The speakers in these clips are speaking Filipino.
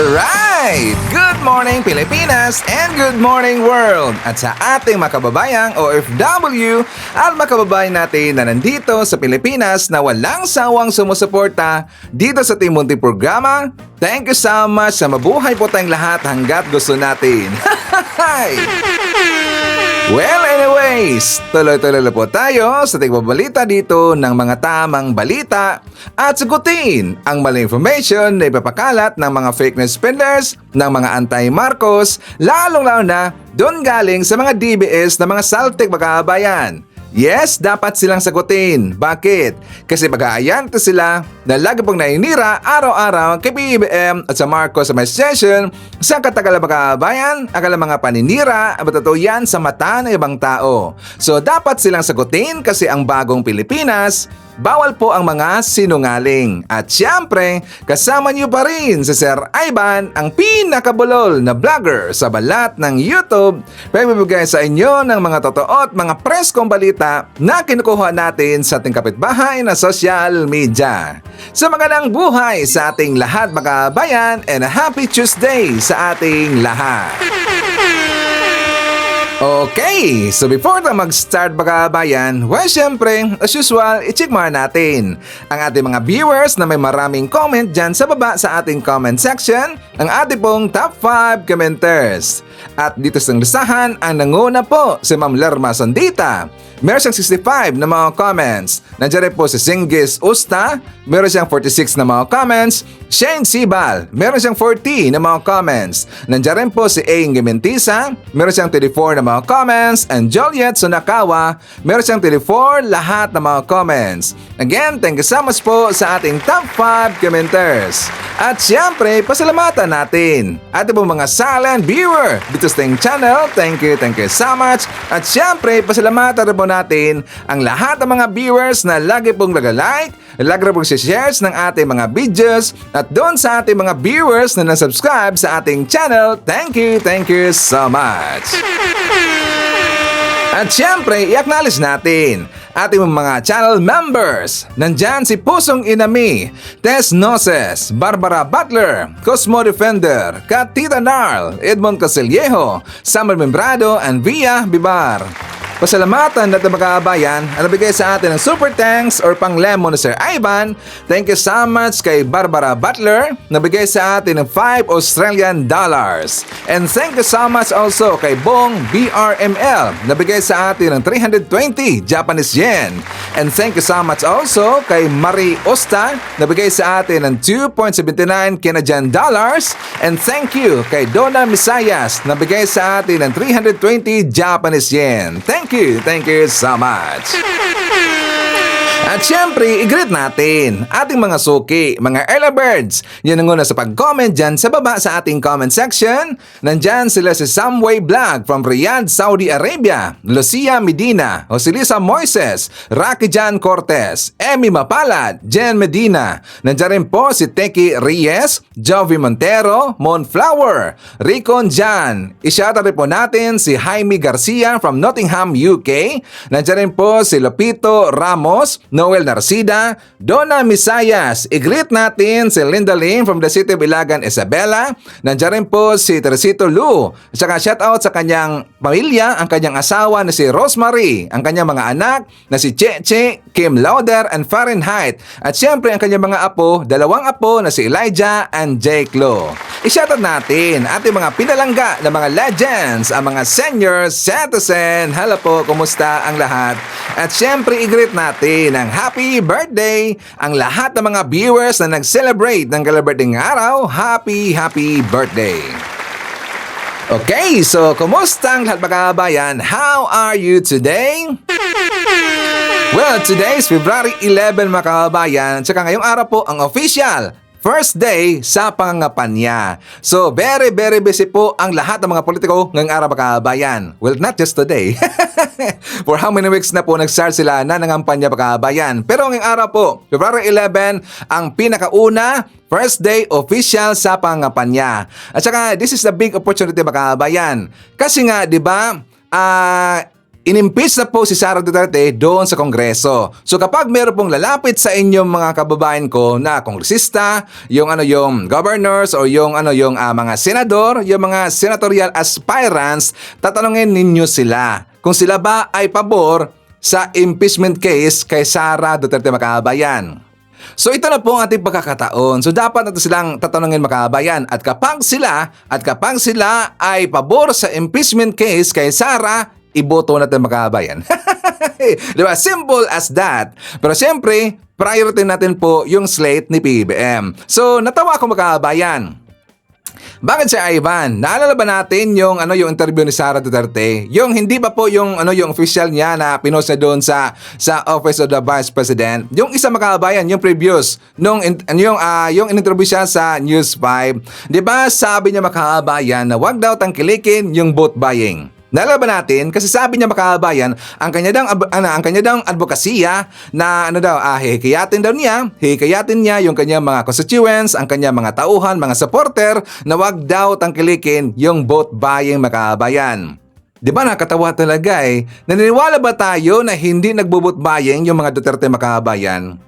Alright! Good morning Pilipinas and good morning world! At sa ating mga kababayang OFW at mga kababayan natin na nandito sa Pilipinas na walang sawang sumusuporta dito sa ating munting programa, thank you so much sa mabuhay po tayong lahat hanggat gusto natin. Well, anyways, tuloy-tuloy na po tayo sa ating babalita dito ng mga tamang balita at sagutin ang maling information na ipapakalat ng mga fake news peddlers ng mga anti-Marcos, lalong-lalo na doon galing sa mga DBS na mga saltik magkabayan. Yes, dapat silang sagutin. Bakit? Kasi pag-aayante sila na lagi pong nainira araw-araw kay PBBM at sa Marcos Administration sa katagalan magkabayan, akala mga paninira, totoo yan sa mata ng ibang tao. So dapat silang sagutin kasi ang bagong Pilipinas, bawal po ang mga sinungaling. At syempre, kasama niyo pa rin si Sir Ivan, ang pinakabulol na vlogger sa balat ng YouTube, pagbibigay sa inyo ng mga totoo at mga preskong balita na kinukuha natin sa ating kapitbahay na social media. So magandang buhay sa ating lahat mga bayan and a happy Tuesday sa ating lahat. Okay, so before tayo mag-start mga kabayan, well syempre, as usual, i-check muna natin ang ating mga viewers na may maraming comment dyan sa baba sa ating comment section, ang ating pong top 5 commenters. At dito sa listahan, ang nanguna po si Ma'am Lerma Sandita. Meron siyang 65 na mga comments. Nandiyan rin po si Singgis Usta. Meron siyang 46 na mga comments. Shane Sibal. Meron siyang 40 na mga comments. Nandiyan rin po si Aing Gimentisa. Meron siyang 34 na mga comments. And Joliet Sunakawa. Meron siyang 34 lahat na mga comments. Again, thank you so much po sa ating top 5 commenters. At siyempre, pasalamatan natin ating po mga silent viewer dito sa ating channel. Thank you so much. At siyempre, pasalamatan rin po natin ang lahat ng mga viewers na lagi pong nag-like, lagi rin pong shares ng ating mga videos, at doon sa ating mga viewers na nasubscribe sa ating channel, thank you so much. At syempre, i-acknowledge natin ating mga channel members. Nandyan si Pusong Inami, Tess Noses, Barbara Butler, Cosmo Defender, Katita Narl, Edmond Casiliejo, Samuel Membrado, and Via Bibar. Pasalamatan natin mga kabayan ang nabigay sa atin ng super thanks or pang lemon na Sir Ivan. Thank you so much kay Barbara Butler, nabigay sa atin ng 5 Australian dollars. And thank you so much also kay Bong BRML, nabigay sa atin ng 320 Japanese yen. And thank you so much also kay Marie Osta, nabigay sa atin ng 2.79 Canadian dollars. And thank you kay Donna Misayas, nabigay sa atin ng 320 Japanese yen. Thank you so much. At syempre, i-greet natin ating mga suki, mga early birds. Yan ang una sa pag-comment dyan sa baba sa ating comment section. Nandyan sila si Samway Vlog from Riyadh, Saudi Arabia, Lucia Medina, Joselisa Moises, Rocky Jan Cortez, Emmy Mapalad, Jen Medina. Nandyan rin po si Teki Reyes, Jovi Montero, Monflower, Ricon Jan. I-shoutout rin po natin si Jaime Garcia from Nottingham, UK. Nandyan rin po si Lopito Ramos, Noel Narcida, Donna Misayas. I-greet natin si Linda Lim from the city of Ilagan, Isabela. Nandiyan rin po si Teresito Lu. At saka shoutout sa kanyang pamilya, ang kanyang asawa na si Rosemary, ang kanyang mga anak na si Cheche, Kim Lauder, and Fahrenheit. At syempre ang kanyang mga apo, dalawang apo na si Elijah and Jake Lo. I-shoutout natin ating mga pinalangga na mga legends, ang mga senior citizen. Hello po, kumusta ang lahat? At syempre i-greet natin ang happy birthday ang lahat ng mga viewers na nag-celebrate ng birthday ng araw. Happy birthday! Okay, so kumusta ang lahat mga kabayan? How are you today? Well, today is February 11 mga kabayan. Tsaka ngayong araw po ang official first day sa pangangampanya. So, very busy po ang lahat ng mga politiko ngayong araw mga kabayan. Well, not just today. For how many weeks na po nag-start sila na nangampanya mga kabayan. Pero ngayong araw po, February 11, ang pinakauna, first day official sa pangangampanya. At saka, this is a big opportunity mga kabayan. Kasi nga, di ba, inimpeach na po si Sara Duterte doon sa Kongreso. So kapag meron pong lalapit sa inyong mga kababayan ko na kongresista, yung governors o mga senador, yung mga senatorial aspirants, tatanungin ninyo sila kung sila ba ay pabor sa impeachment case kay Sara Duterte, mga kababayan. So ito na po ang ating pagkakataon. So dapat natin silang tatanungin, mga kababayan, at kapag sila ay pabor sa impeachment case kay Sara, iboto natin, mga kababayan. Diba? Simple as that. Pero siyempre, priority natin po yung slate ni PBBM. So natawa ako, mga kababayan. Bakit si Ivan? Naalala ba natin yung interview ni Sara Duterte? Yung hindi ba po yung official niya na pinost niya doon sa Office of the Vice President? Yung isa, mga kababayan, yung previous yung interview siya sa News 5. 'Di ba? Sabi niya, mga kababayan, na wag daw tangkilikin yung vote buying. Naalala ba natin? Kasi sabi niya, mga kababayan, ang kanya daw advokasya na hikayatin niya yung kanyang mga constituents, ang kanyang mga tauhan, mga supporter, na wag daw tangkilikin yung vote buying, mga kababayan. Di ba nakatawa talaga eh? Naniniwala ba tayo na hindi nagbo-vote buying yung mga Duterte, mga kababayan?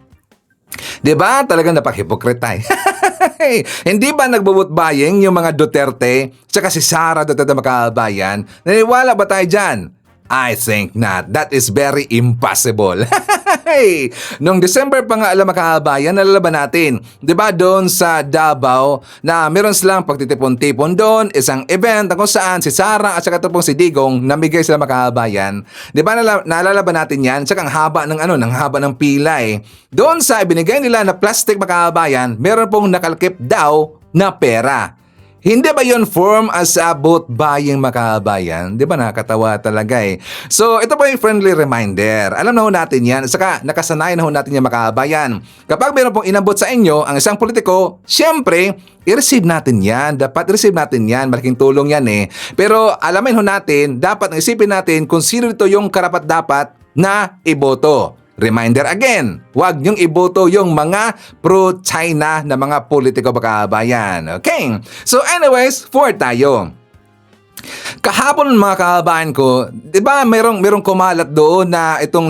Di ba? Talagang napakhipokrita eh. Hindi ba nagbo-vote buying yung mga Duterte tsaka si Sara Duterte, mga kababayan? Naniniwala ba tayo dyan? I think not. That is very impossible. Noong December pa nga, mga kababayan, nalalaban natin. Diba doon sa Davao na meron silang pagtitipon-tipon doon, isang event kung saan si Sara at saka ito pong si Digong namigay sila, mga kababayan. Diba nalalaban natin yan? Tsaka ang haba ng pila eh. Doon sa ibinigay nila na plastic, mga kababayan, meron pong nakalkip daw na pera. Hindi ba yun form as a vote buying, mga kababayan? Di ba nakakatawa talaga eh? So ito po yung friendly reminder. Alam na ho natin yan. Saka nakasanayan na ho natin yan, mga kababayan. Kapag meron pong inabot sa inyo ang isang politiko, syempre, i-receive natin yan. Dapat i-receive natin yan. Malaking tulong yan eh. Pero alamin ho natin, dapat isipin natin kung sino ito yung karapat-dapat na iboto. Reminder again, huwag niyong iboto yung mga pro-China na mga politiko, mga kababayan. Okay? So anyways, forward tayo. Kahapon, mga kababayan ko, 'di ba, merong kumalat doon na itong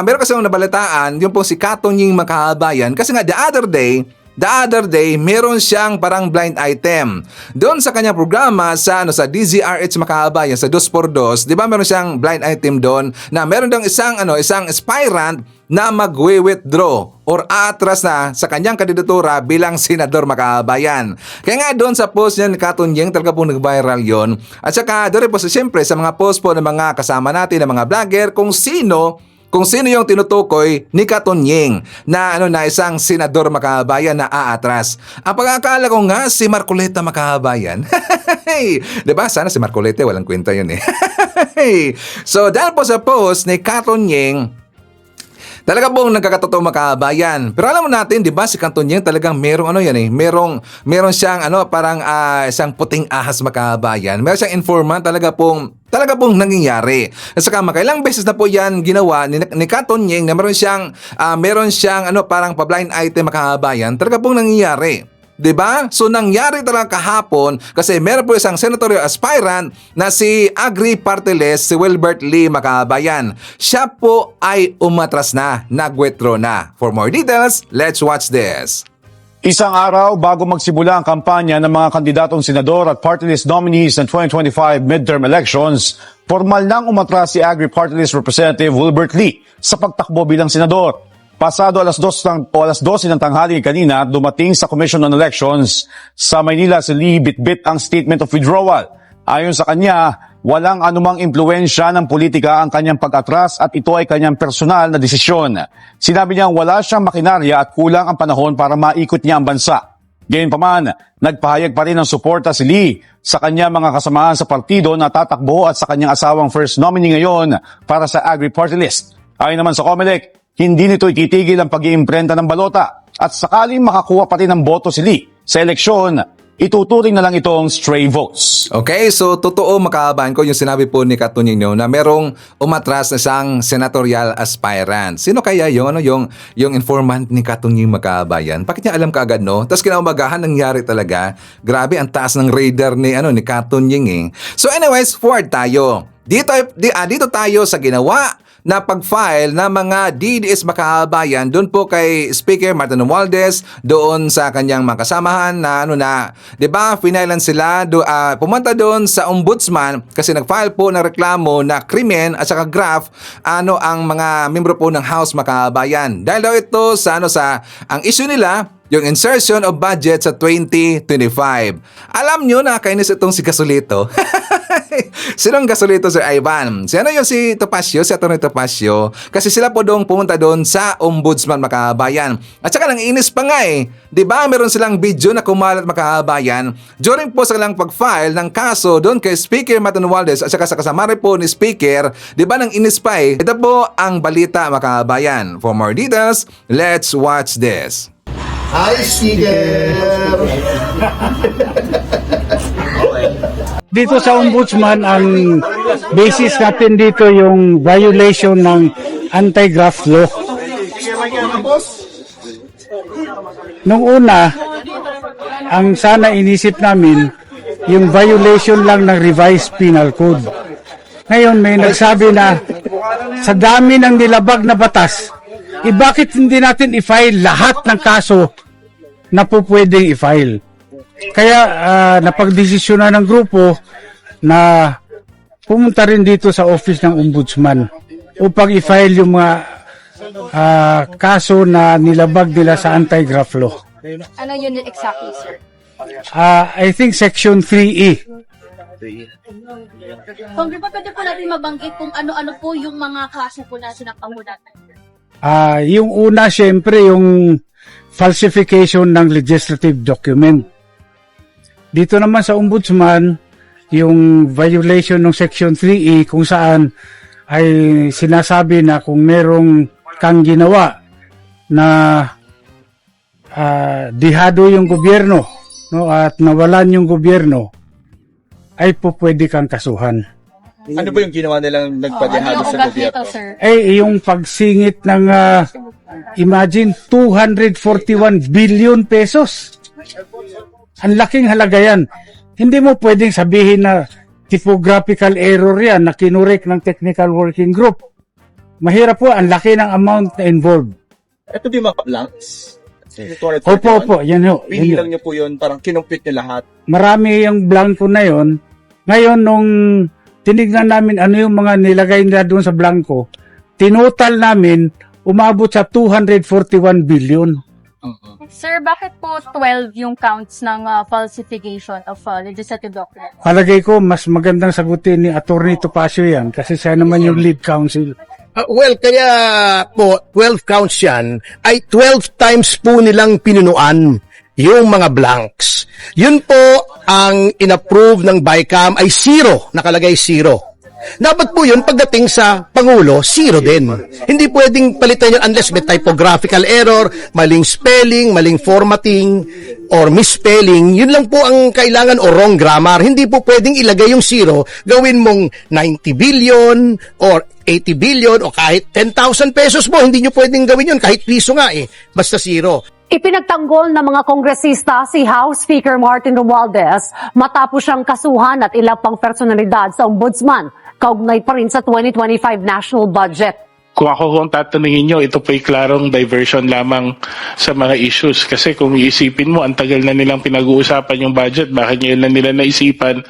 meron kasi nabalitaan yung po si Katonying, mga kababayan, kasi nga the other day, meron siyang parang blind item. Doon sa kanyang programa sa DZRH, mga kababayan, sa 2x2, 'di ba, meron siyang blind item doon na meron daw isang aspirant na magwi-withdraw or aatras na sa kanyang kandidatura bilang senador, mga kababayan. Kaya nga doon sa post niya ni Katonying, talaga pong nag-viral yon. At saka doon po siyempre sa mga post po ng mga kasama natin, ng mga vlogger, kung sino yung tinutukoy ni Katonying na isang senador, mga kababayan, na aatras. Ang pagkakala ko nga si Marcoleta, mga kababayan. Diba? Sana si Marcoleta, walang kwenta yun eh. So dahil po sa post ni Katonying, talaga pong nagkakatotoo, mga kababayan. Pero alam mo natin, 'di ba, si Katonying talagang merong meron siyang parang isang puting ahas, mga kababayan. Meron siyang informant, talaga pong nangyayari. At saka makailang beses na po 'yan ginawa ni Katonying na meron siyang parang pa-blind item, mga kababayan. Talaga pong nangyayari. 'Di ba? So nangyari talaga kahapon kasi meron po isang senatorial aspirant na si Agri Party List, si Wilbert Lee, mga kababayan. Siya po ay umatras na, nag-withdraw na. For more details, let's watch this. Isang araw bago magsimula ang kampanya ng mga kandidatong senador at party list nominees ng 2025 midterm elections, formal nang umatras si Agri Party List Representative Wilbert Lee sa pagtakbo bilang senador. Pasado alas 12 ng tanghali kanina, dumating sa Commission on Elections sa Maynila si Lee bitbit ang statement of withdrawal. Ayon sa kanya, walang anumang impluensya ng politika ang kanyang pag-atras at ito ay kanyang personal na desisyon. Sinabi niyang wala siyang makinarya at kulang ang panahon para maikot niya ang bansa. Gayunpaman, nagpahayag pa rin ng suporta si Lee sa kanyang mga kasamahan sa partido na tatakbo at sa kanyang asawang first nominee ngayon para sa Agri Party List. Ayon naman sa COMELEC, hindi nito ititigil ang pag-iimprenta ng balota at sakaling makakuha pa rin ng boto si Lee sa eleksyon, ituturing na lang itong stray votes. Okay, so totoo, mga kababayan ko, yung sinabi po ni Katonying na merong umatras na isang senatorial aspirant. Sino kaya yung informant ni Katonying, mga kababayan? Bakit niya alam kaagad, no? Tapos kinaumagahan, nangyari talaga. Grabe, ang taas ng radar ni Katonying eh. So anyways, forward tayo. Dito tayo sa ginawa na pag-file ng mga DDS Makabayan doon po kay Speaker Martin Romualdez, doon sa kanyang mga kasamahan na 'di ba, finailan sila pumunta doon sa ombudsman kasi nag-file po ng reklamo na krimen at saka graft ang mga membro po ng House Makabayan. Dahil daw ito sa ang issue nila yung insertion of budget sa 2025. Alam nyo, nakakainis itong si Gasolito. Sinong Gasolito, Sir Ivan? Si Topacio, si Atty. Topacio. Kasi sila po doon pumunta doon sa Ombudsman Makabayan. At saka lang inis pa nga Diba, meron silang video na kumalat Makabayan during po sa kanilang pag-file ng kaso doon kay Speaker Martin Romualdez at saka sa kasama rin po ni Speaker. Diba, nang inis pa Ito po ang balita Makabayan. For more details, let's watch this. Hi, Speaker! Dito sa Ombudsman, ang basis natin dito yung violation ng anti-graft law. Nung una, ang sana inisip namin, yung violation lang ng revised penal code. Ngayon may nagsabi na sa dami ng nilabag na batas, bakit hindi natin i-file lahat ng kaso na po pwedeng i-file? Kaya napagdesisyonan ng grupo na pumunta rin dito sa office ng Ombudsman upang i-file yung mga kaso na nilabag nila sa anti-graft law. Ano yun exactly, sir? I think Section 3E. Kung di ba pwede po natin mabanggit kung ano-ano po yung mga kaso po na sinapangunan? Yung una, syempre, yung falsification ng legislative document. Dito naman sa Ombudsman, yung violation ng Section 3E kung saan ay sinasabi na kung merong kang ginawa na dihado yung gobyerno, at nawalan yung gobyerno, ay po pwede kang kasuhan. Ano ba yung ginawa nilang nagpadihado sa gobyerno? Yung pagsingit ng imagine 241 billion pesos. Ang laking halaga yan. Hindi mo pwedeng sabihin na typographical error yan na kinurek ng technical working group. Mahirap po, ang laki ng amount na involved. Ito di mga blanks? Opo, yan ho. Binilang niyo po yun, parang kinumpit niyo lahat. Marami yung blanco na yon. Ngayon, nung tinignan namin ano yung mga nilagay nila doon sa blanco, tinotal namin, umabot sa 241 billion. Sir, bakit po 12 yung counts ng falsification of legislative documents? Palagay ko, mas magandang sagutin ni Atty. Topacio yan kasi siya naman yung lead counsel. Kaya po, 12 counts yan, ay 12 times po nilang pinunuan yung mga blanks. Yun po ang inapprove ng BICAM ay 0, nakalagay 0. Dapat po yun pagdating sa Pangulo, 0 din. Hindi pwedeng palitan yun unless may typographical error, maling spelling, maling formatting, or misspelling. Yun lang po ang kailangan o wrong grammar. Hindi po pwedeng ilagay yung 0, gawin mong 90 billion or 80 billion o kahit 10,000 pesos mo. Hindi nyo pwedeng gawin yun kahit piso nga basta 0. Ipinagtanggol ng mga kongresista si House Speaker Martin Romualdez matapos siyang kasuhan at ilang pang personalidad sa Ombudsman, kaugnay pa rin sa 2025 national budget. Kung ako tatanungin nyo, ito po'y klarong diversion lamang sa mga issues. Kasi kung iisipin mo, ang tagal na nilang pinag-uusapan yung budget, bakit ngayon na nila naisipan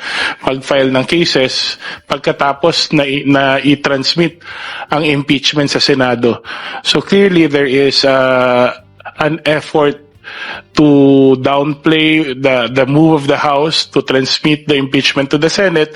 mag-file ng cases pagkatapos na i-transmit ang impeachment sa Senado. So clearly there is an effort to downplay the move of the House to transmit the impeachment to the Senate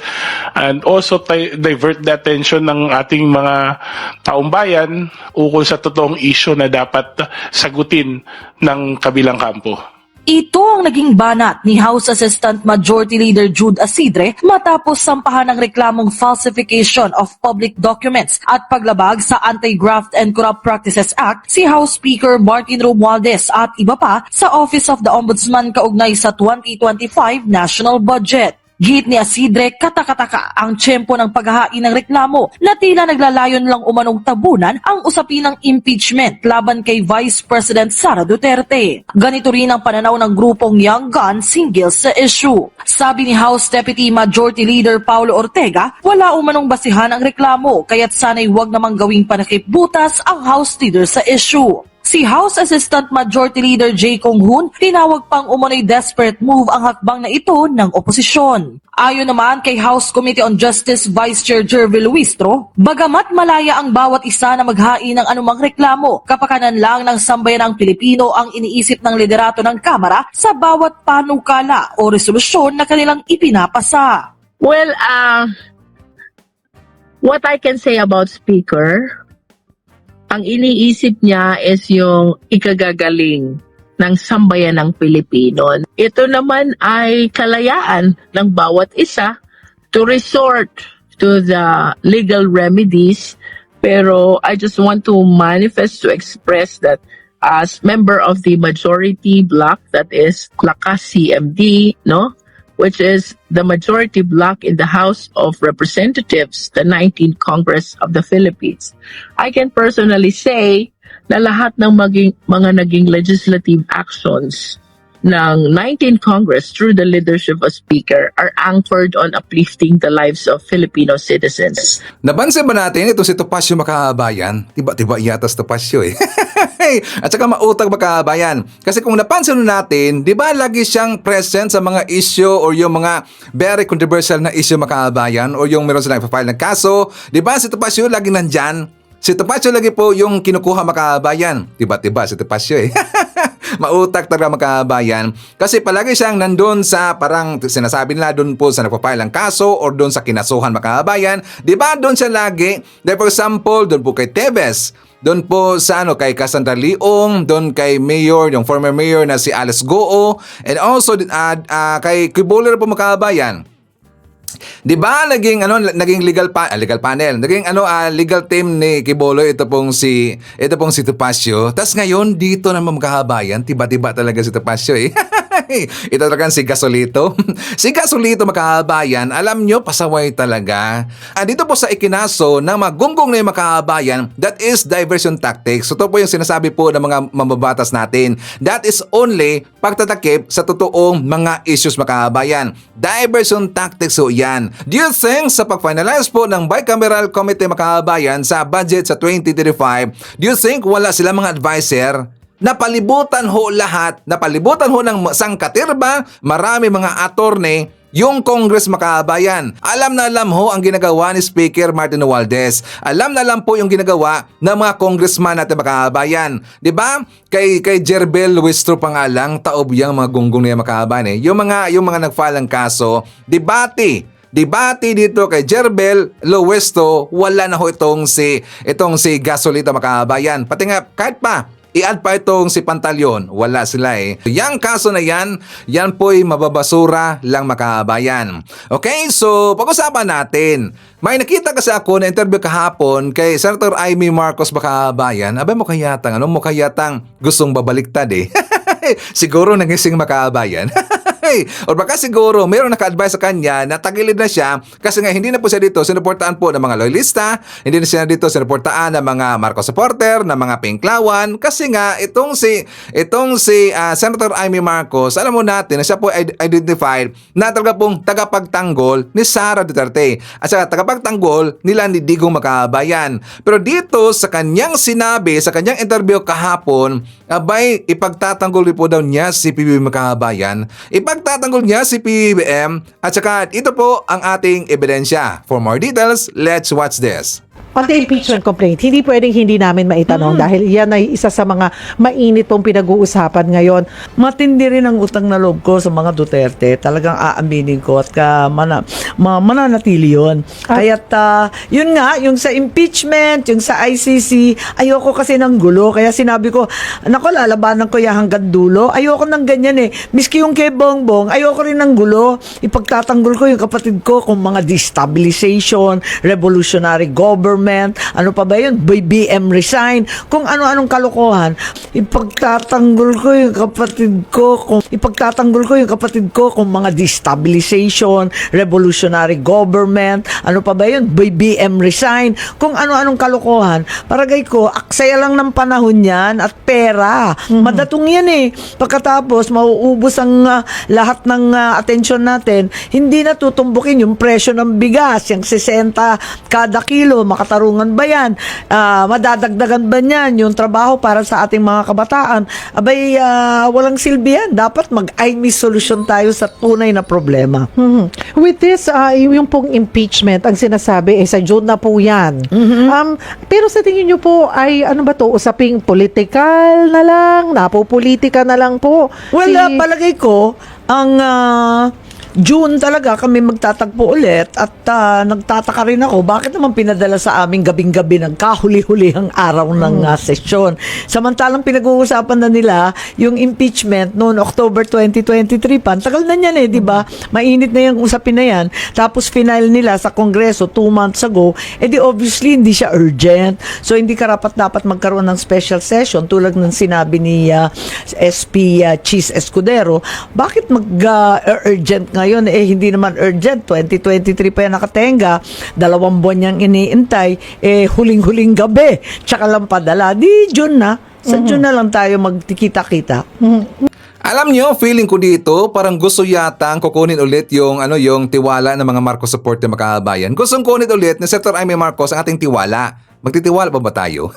and also divert the attention ng ating mga taumbayan ukol sa totoong issue na dapat sagutin ng kabilang kampo. Ito ang naging banat ni House Assistant Majority Leader Jude Asidre matapos sampahan ng reklamong falsification of public documents at paglabag sa Anti-Graft and Corrupt Practices Act si House Speaker Martin Romualdez at iba pa sa Office of the Ombudsman kaugnay sa 2025 national budget. Git ni Asidre, katakataka ang tiyempo ng paghahain ng reklamo na tila naglalayon lang umanong tabunan ang usapin ng impeachment laban kay Vice President Sara Duterte. Ganito rin ang pananaw ng grupong Young Guns hinggil sa issue. Sabi ni House Deputy Majority Leader Paulo Ortega, wala umanong basihan ang reklamo kaya't sana'y huwag namang gawing panakip-butas ang House Leader sa issue. Si House Assistant Majority Leader Jay Kong-hoon, tinawag pang umano'y desperate move ang hakbang na ito ng oposisyon. Ayon naman kay House Committee on Justice Vice Chair Jervil Luistro, bagamat malaya ang bawat isa na maghain ng anumang reklamo, kapakanan lang ng sambayanang Pilipino ang iniisip ng liderato ng Kamara sa bawat panukala o resolusyon na kanilang ipinapasa. Well, what I can say about Speaker, ang iniisip niya is yung ikagagaling ng sambayan ng Pilipino. Ito naman ay kalayaan ng bawat isa to resort to the legal remedies. Pero I just want to manifest, to express that as member of the majority bloc, that is Lakas CMD, no? Which is the majority bloc in the House of Representatives, the 19th Congress of the Philippines. I can personally say na lahat ng mga naging legislative actions ng 19th Congress through the leadership of Speaker are anchored on uplifting the lives of Filipino citizens. Nabansin ba natin itong si Topacio Makabayan? Tiba-tiba yata si Topacio eh. At saka mautag Makabayan. Kasi kung napansin natin, di ba lagi siyang present sa mga issue or yung mga very controversial na issue Makabayan or yung meron silang ipapile ng kaso. Di ba si Topacio lagi nandyan? Si Topacio lagi po yung kinukuha Makabayan. Tiba-tiba si Topacio eh. Mautak talaga Makabayan. Kasi palagi siyang nandun sa parang sinasabi nila doon po sa nagpapile ng kaso or doon sa kinasuhan Makabayan. Di ba doon siya lagi? Like for example, doon po kay Tevez. Doon po sa kay Cassandra Leong, doon kay Mayor, yung former Mayor na si Alice Goo, and also kay Kibuler po Makabayan. 'Di ba naging legal panel, naging legal team ni Kibolo ito pong si Topacio. Tas ngayon dito naman Makabayan, tiba-tiba talaga si Topacio eh. Ito talagang si Gasolito. Si Gasolito Makabayan, alam nyo, pasaway talaga. Dito po sa ikinaso ng mga gunggong na yung Makabayan, that is diversion tactics. So ito po yung sinasabi po ng mga mambabatas natin. That is only pagtatakip sa totoong mga issues Makabayan. Diversion tactics so yan. Do you think sa pag-finalize po ng Bicameral Committee Makabayan sa budget sa 2035, do you think wala silang mga advisor? Napalibutan ho lahat, napalibutan ho ng sangkatirba, marami mga attorney, yung Congress Makabayan. Alam na alam ho ang ginagawa ni Speaker Martin Romualdez. Alam na alam po yung ginagawa ng mga congressman natin Makabayan. 'Di ba? Kay Jervil Luistro pa nga lang, taob yung mga gunggong na Makabayan eh. Yung mga nag-file ng kaso, debate dito kay Jervil Luistro, wala na ho itong si Gasolito Makabayan. Pati nga kahit pa i-add pa itong si Pantaleon, wala sila eh. Yang kaso na yan po'y mababasura lang Makabayan. Okay, so pag-usapan natin. May nakita kasi ako na interview kahapon kay Senator Amy Marcos Makabayan. Abay mo kayatang gustong babaliktad eh. Siguro nagising Makabayan. O baka siguro mayroong naka-advise sa kanya na tagilid na siya kasi nga hindi na po siya dito sinuportaan po ng mga loyalista, hindi na siya dito sinuportaan ng mga Marcos supporter, ng mga Pinklawan kasi nga itong si Senator Amy Marcos, alam mo natin na siya po identified na talaga pong tagapagtanggol ni Sara Duterte at saka tagapagtanggol nila ni Digong Makabayan. Pero dito sa kanyang sinabi, sa kanyang interview kahapon, abay ipagtatanggol po daw niya si PBBM Makabayan. Ipagtatanggol niya si PBBM at saka ito po ang ating ebidensya. For more details, let's watch this. On the impeachment complaint, hindi pwedeng hindi namin maitanong dahil yan ay isa sa mga mainit pong pinag-uusapan ngayon. Matindi rin ang utang na loob ko sa mga Duterte. Talagang aaminin ko at mananatili yun. Kaya't yun nga, yung sa impeachment, yung sa ICC, ayoko kasi ng gulo. Kaya sinabi ko, nako, lalabanan ko yan hanggang dulo. Ayoko ng ganyan eh. Miski yung kay Bongbong, ayoko rin ng gulo. Ipagtatanggol ko yung kapatid ko kung mga destabilization, revolutionary government, government, ano pa ba yun? BBM resign, kung ano-anong kalokohan. Ipagtatanggol ko yung kapatid ko kung mga destabilization, revolutionary government, ano pa ba yun? BBM resign, kung ano-anong kalokohan. Paragay ko, aksaya lang ng panahon yan at pera. Madatong yan eh. Pagkatapos, mauubos ang lahat ng atensyon natin, hindi na tutumbukin yung presyo ng bigas, yung 60 kada kilo, makatarungan ba yan? Madadagdagan ba yan yung trabaho para sa ating mga kabataan? Abay, walang silbi yan. Dapat mag-I-miss solution tayo sa tunay na problema. With this, yung pong impeachment, ang sinasabi, sa June na po yan. Pero sa tingin nyo po, ay ano ba to? Usaping political na lang? Napopolitika na lang po? Well, palagay ko, ang June talaga kami magtatagpo ulit at nagtataka rin ako bakit naman pinadala sa aming gabing-gabi ng kahuli-hulihang araw ng sesyon. Samantalang pinag-uusapan na nila yung impeachment noon October 2023 pa. Tagal na yan di ba? Mainit na yung usapin na yan. Tapos final nila sa Kongreso 2 months ago, di obviously hindi siya urgent. So hindi karapat-dapat magkaroon ng special session tulad ng sinabi ni SP Cheese Escudero. Bakit mag-urgent ngayon? Hindi naman urgent. 2023 pa yan nakatenga. 2 buwan niyang iniintay. Huling-huling gabi. Tsaka lang padala. Di June na. Sa June na lang tayo magkikita-kita. Alam nyo, feeling ko dito, parang gusto yatang kukunin ulit yung tiwala ng mga Marcos support na makabayan. Gustong kunin ulit ni Senator Amy Marcos ang ating tiwala. Magtitiwala pa ba tayo?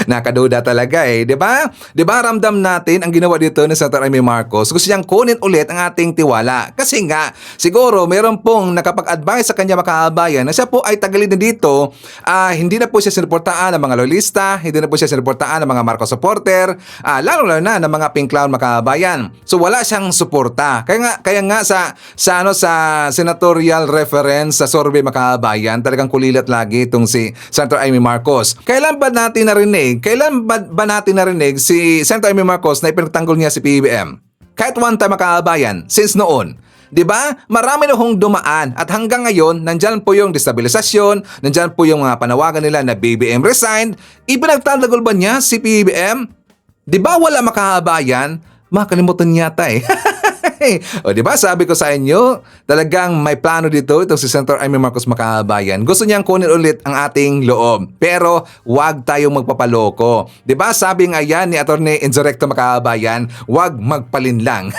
Nakaduda talaga di ba? Di ba ramdam natin ang ginawa dito ni Senator Amy Marcos? Gusto niyang kunin ulit ang ating tiwala. Kasi nga, siguro meron pong nakapag-advise sa kanya makabayan na siya po ay tagalin na dito. Hindi na po siya sinuportaan ng mga loyalista, hindi na po siya sinuportaan ng mga Marcos supporter, lalo na ng mga pink clown makabayan. So wala siyang suporta. Kaya nga sa senatorial reference sa survey makabayan, talagang kulilat lagi itong si Senator Amy Marcos. Kailan ba natin narinig si Senator Amy Marcos na ipinagtanggol niya si PBBM? Kahit one time makabayan, since noon. Diba? Marami na hong dumaan at hanggang ngayon, nandyan po yung destabilisasyon, nandyan po yung mga panawagan nila na BBM resigned. Ipinagtanggol ba niya si PBBM? Diba wala makabayan? Makalimutan yata O diba sabi ko sa inyo, talagang may plano dito itong si Senator Amy Marcos makabayan. Gusto niyang kunin ulit ang ating loob. Pero wag tayong magpapaloko. Diba sabi nga yan ni Attorney Insurrecto makabayan, wag magpalinlang.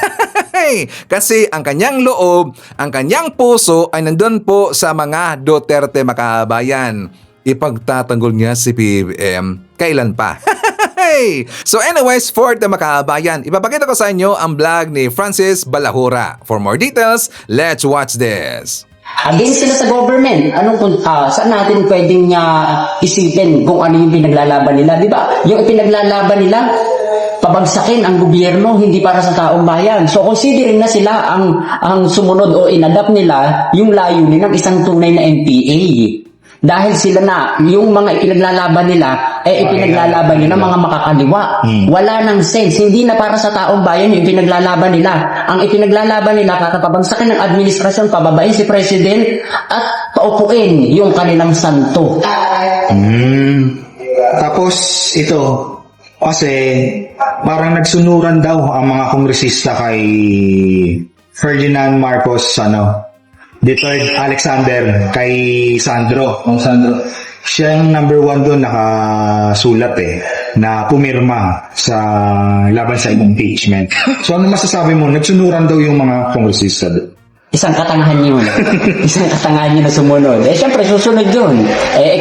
Kasi ang kanyang loob, ang kanyang puso ay nandun po sa mga Duterte makabayan. Ipagtatanggol niya si PBBM. Kailan pa? So anyways, for the makabayan, ipapakita ko sa inyo ang vlog ni Francis Balahura. For more details, let's watch this. Against sila sa government. Saan natin pwedeng isipin kung ano yung pinaglalaban nila? Di ba? Yung pinaglalaban nila, pabagsakin ang gobyerno, hindi para sa taong bayan. So considering na sila ang sumunod o inadapt nila yung layunin ng isang tunay na NPA. Dahil sila na, yung mga ipinaglalaban nila, ipinaglalaban nila mga makakaliwa. Wala nang sense. Hindi na para sa taong bayan yung ipinaglalaban nila. Ang ipinaglalaban nila, kakapabagsakin ng administrasyon, pababain si President, at paupuin yung kanilang santo. Tapos, ito, kasi parang nagsunuran daw ang mga kongresista kay Ferdinand Marcos, the third Alexander kay Sandro. Siya yung number 1 doon nakasulat na pumirma sa laban sa impeachment. So ano masasabi mo? Nagsunuran daw yung mga kongresista doon. Isang katangahan yun. Isang katangahan yun na sumunod. Siyempre, susunod yun.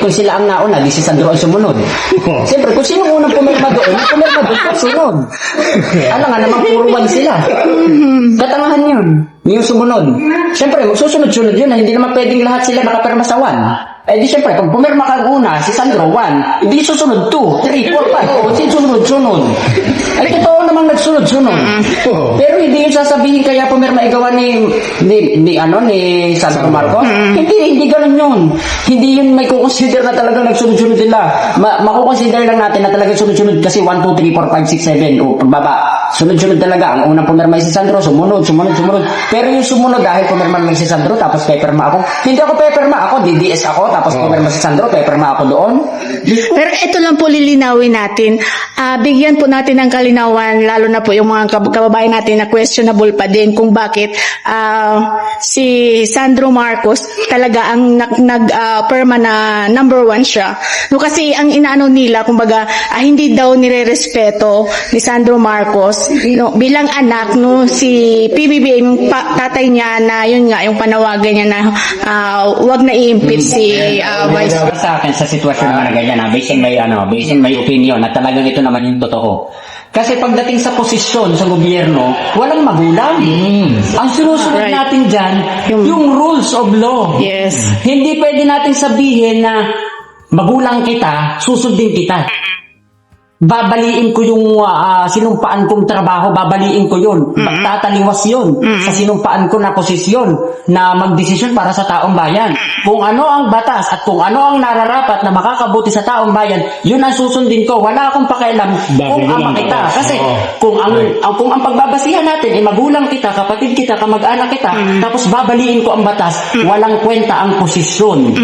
Kung sila ang nauna, di si Sandro ang sumunod. Siyempre, kung sino unang pumirma doon, kasunod. Ano nga naman, puro 1 sila. Katangahan yun. Yung sumunod. Siyempre, magsusunod-sunod yun. Hindi naman pwedeng lahat sila nakapirma sa 1. Di siyempre, pag pumirma kang una, si Sandro 1, hindi susunod 2, 3, 4, 5. Kasi sunod-sunod. Totoo naman nagsunod-sunod. Pero hindi yung sasabihin kaya pumirma igawa ni Sandro Marcos. Hindi ganun yun. Hindi yun may kukonsider na talagang nagsunod-sunod nila. Makukonsider lang natin na talagang sunod-sunod kasi 1, 2, 3, 4, 5, 6, 7 o pagbaba. Sunod-sunod talaga. Ang unang pumirma si Sandro, sumunod. Pero yung sumunod dahil pumirma lang si Sandro, tapos pepirma ako. Hindi ako pepirma, ako DDS ako, tapos pumirma si Sandro, pepirma ako doon. Pero ito lang po lilinawin natin. Bigyan po natin ng kalinawan, lalo na po yung mga kababayan natin na questionable pa din kung bakit si Sandro Marcos talaga ang perma na number 1 siya. No, kasi ang inaano nila, kumbaga, hindi daw nire-respeto ni Sandro Marcos no, bilang anak no si PBBM, yung tatay niya na yun nga yung panawagan niya na wag na i-impeach si Vice Sa akin sa sitwasyon naman na ganyan, based on my opinion, na talagang ito naman yung totoo. Kasi pagdating sa posisyon sa gobyerno, walang magulang. Ang sinusunod natin dyan, yung rules of law. Yes. Hindi pwede natin sabihin na magulang kita, susundin kita. Babaliin ko yung sinumpaan kong trabaho, babaliin ko yun. Magtataliwas yun sa sinumpaan ko na posisyon na magdesisyon para sa taong bayan. Kung ano ang batas at kung ano ang nararapat na makakabuti sa taong bayan, yun ang susundin ko. Wala akong pakialam kung ama kita. Kasi kung ang pagbabasihan natin ay magulang kita, kapatid kita, kamag-anak kita, tapos babaliin ko ang batas, walang kwenta ang posisyon.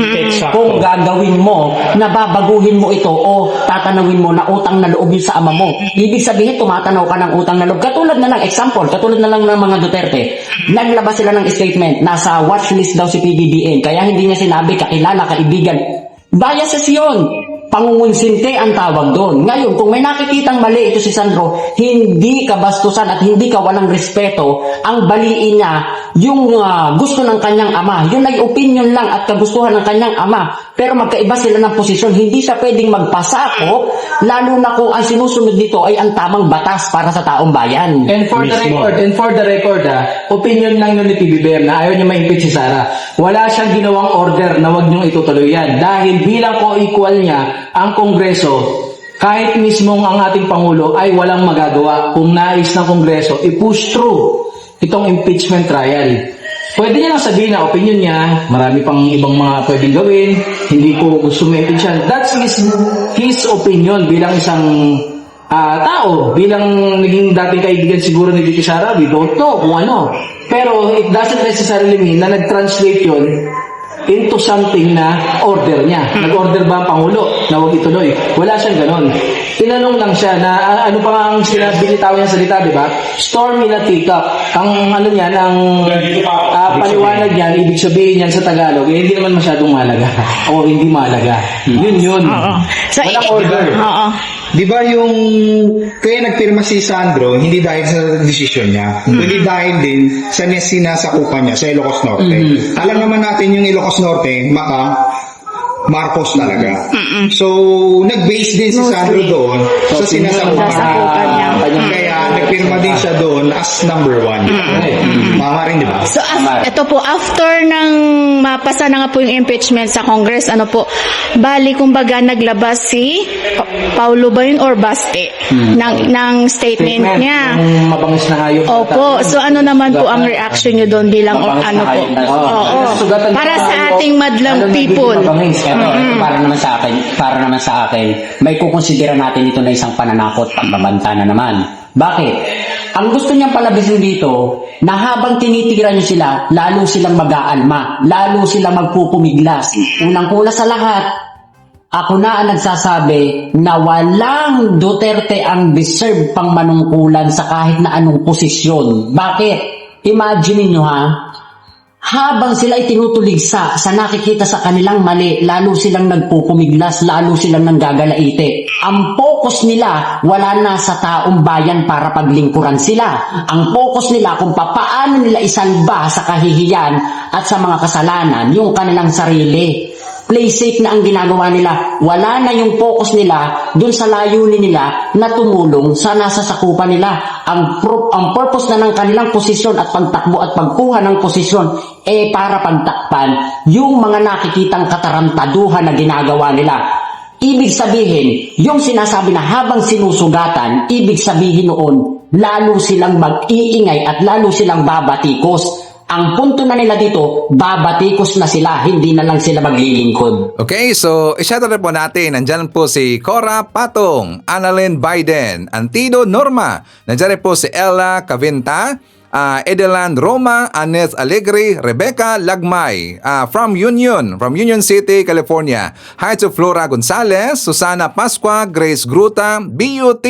Kung gagawin mo na babaguhin mo ito o tatanawin mo na utang na loob yun sa ama mo. Ibig sabihin, tumatanaw ka ng utang na loob. Katulad na lang ng mga Duterte. Naglabas sila ng statement, nasa watchlist daw si PBBM. Kaya hindi niya sinabi kakilala, kaibigan. Biases yun. Pangungunsinte ang tawag doon. Ngayon, kung may nakikitang mali ito si Sandro, hindi ka bastusan at hindi ka walang respeto, ang baliin niya yung gusto ng kanyang ama. Yun ay opinion lang at kagustuhan ng kanyang ama. Pero magkaiba sila ng posisyon. Hindi siya pwedeng magpasakop, lalo na kung ang sinusunod dito ay ang tamang batas para sa taong bayan. And for the record, opinion lang yun ni PBBM na ayaw niya ma-impeach si Sara. Wala siyang ginawang order na wag niyong itutuloy yan. Dahil bilang co-equal niya, ang Kongreso, kahit mismong ang ating Pangulo ay walang magagawa kung nais ng Kongreso i-push through itong impeachment trial. Pwede niya lang sabihin na opinion niya, marami pang ibang mga pwedeng gawin, hindi ko gusto ma-impeach yan. That's his opinion bilang isang tao, bilang naging dating kaibigan siguro ni Vicky Sara, we don't know kung ano. Pero it doesn't necessarily mean na nag-translate yun into something na order niya. Nag-order ba ang Pangulo na huwag ituloy? Wala siyang ganon. Tinanong lang siya na ano pa nga ang binitaw niya salita, di ba? Storm in a teacup. Ang ano niya, ang paliwanag niya, ibig sabihin niyan sa Tagalog, hindi naman masyadong mahalaga. O hindi mahalaga. Yun. Walang order. Di ba yung kaya nagpirma si Sandro, hindi dahil sa desisyon niya, hindi dahil din sa sinasakupan niya sa Ilocos Norte. Alam naman natin yung Ilocos Norte, Marcos talaga. So, nag-base din si Sandro doon sa sinasakupan niya. Kaya nagpirma din siya doon as number 1. Mama rin, di ba? So, ito po, after ng mapasa na nga po yung impeachment sa Congress, bali kumbaga naglabas si Paulo ba yun or Baste ng statement niya. Mabangis na hayop. Opo. So, ano naman po ang reaction nyo doon bilang po? Para sa ating madlang people. Para naman sa akin, may kukonsidera natin ito na isang pananakot, pagbabanta na naman. Bakit? Ang gusto niyang palabisin dito, na habang tinitira niyo sila, lalo silang mag-aalma, lalo silang magpupumiglas. Unang-una sa lahat, ako na ang nagsasabi na walang Duterte ang deserve pang manungkulan sa kahit na anong posisyon. Bakit? Imagine niyo habang sila ay tinutuligsa sa nakikita sa kanilang mali, lalo silang nagpupumiglas, lalo silang nanggagalaite. Ang focus nila, wala na sa taong bayan para paglingkuran sila. Ang focus nila kung paano nila isalba sa kahihiyan at sa mga kasalanan yung kanilang sarili. Play safe na ang ginagawa nila. Wala na yung focus nila dun sa layunin nila na tumulong sa nasasakupan nila. Ang purpose na ng kanilang posisyon at pagtakbo at pagkuha ng posisyon para pagtakpan yung mga nakikitang katarantaduhan na ginagawa nila. Ibig sabihin, yung sinasabi na habang sinusugatan, ibig sabihin noon, lalo silang mag-iingay at lalo silang babatikos. Ang punto na nila dito, babatikos na sila, hindi na lang sila maglilingkod. Okay, so i-shoutout na po natin. Nandyan po si Cora Patong, Annalyn Biden, Antido Norma. Nandyan rin po si Ella Cavinta, Edeland Roma, Anes Alegre, Rebecca Lagmay from Union City, California. Hi to Flora Gonzalez, Susana Pascua, Grace Gruta, BUT,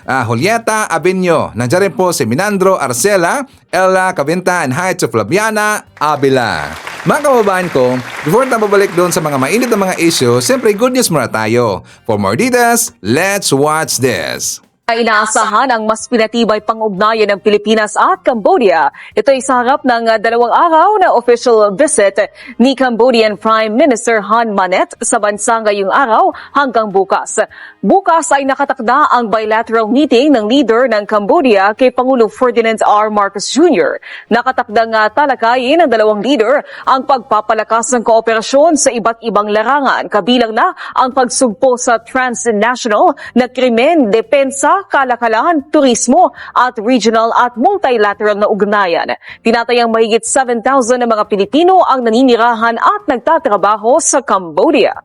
Julieta Abenyo. Nandiyan rin po si Minandro Arcela, Ella Cavinta, and hi to Flaviana Abila. Mga kababayan ko, before tayo babalik doon sa mga mainit na mga issue, siyempre good news muna tayo. For more details, let's watch this. Inaasahan ang mas pinatibay pang-ugnayan ng Pilipinas at Cambodia. Ito ay sa harap ng 2 araw na official visit ni Cambodian Prime Minister Han Manet sa bansa ngayong araw hanggang bukas. Bukas ay nakatakda ang bilateral meeting ng leader ng Cambodia kay Pangulong Ferdinand R. Marcos Jr. Nakatakdang talakayin ng dalawang leader ang pagpapalakas ng kooperasyon sa iba't ibang larangan, kabilang na ang pagsugpo sa transnational na krimen, depensa, kalakalan, turismo at regional at multilateral na ugnayan. Tinatayang mahigit 7,000 na mga Pilipino ang naninirahan at nagtatrabaho sa Cambodia.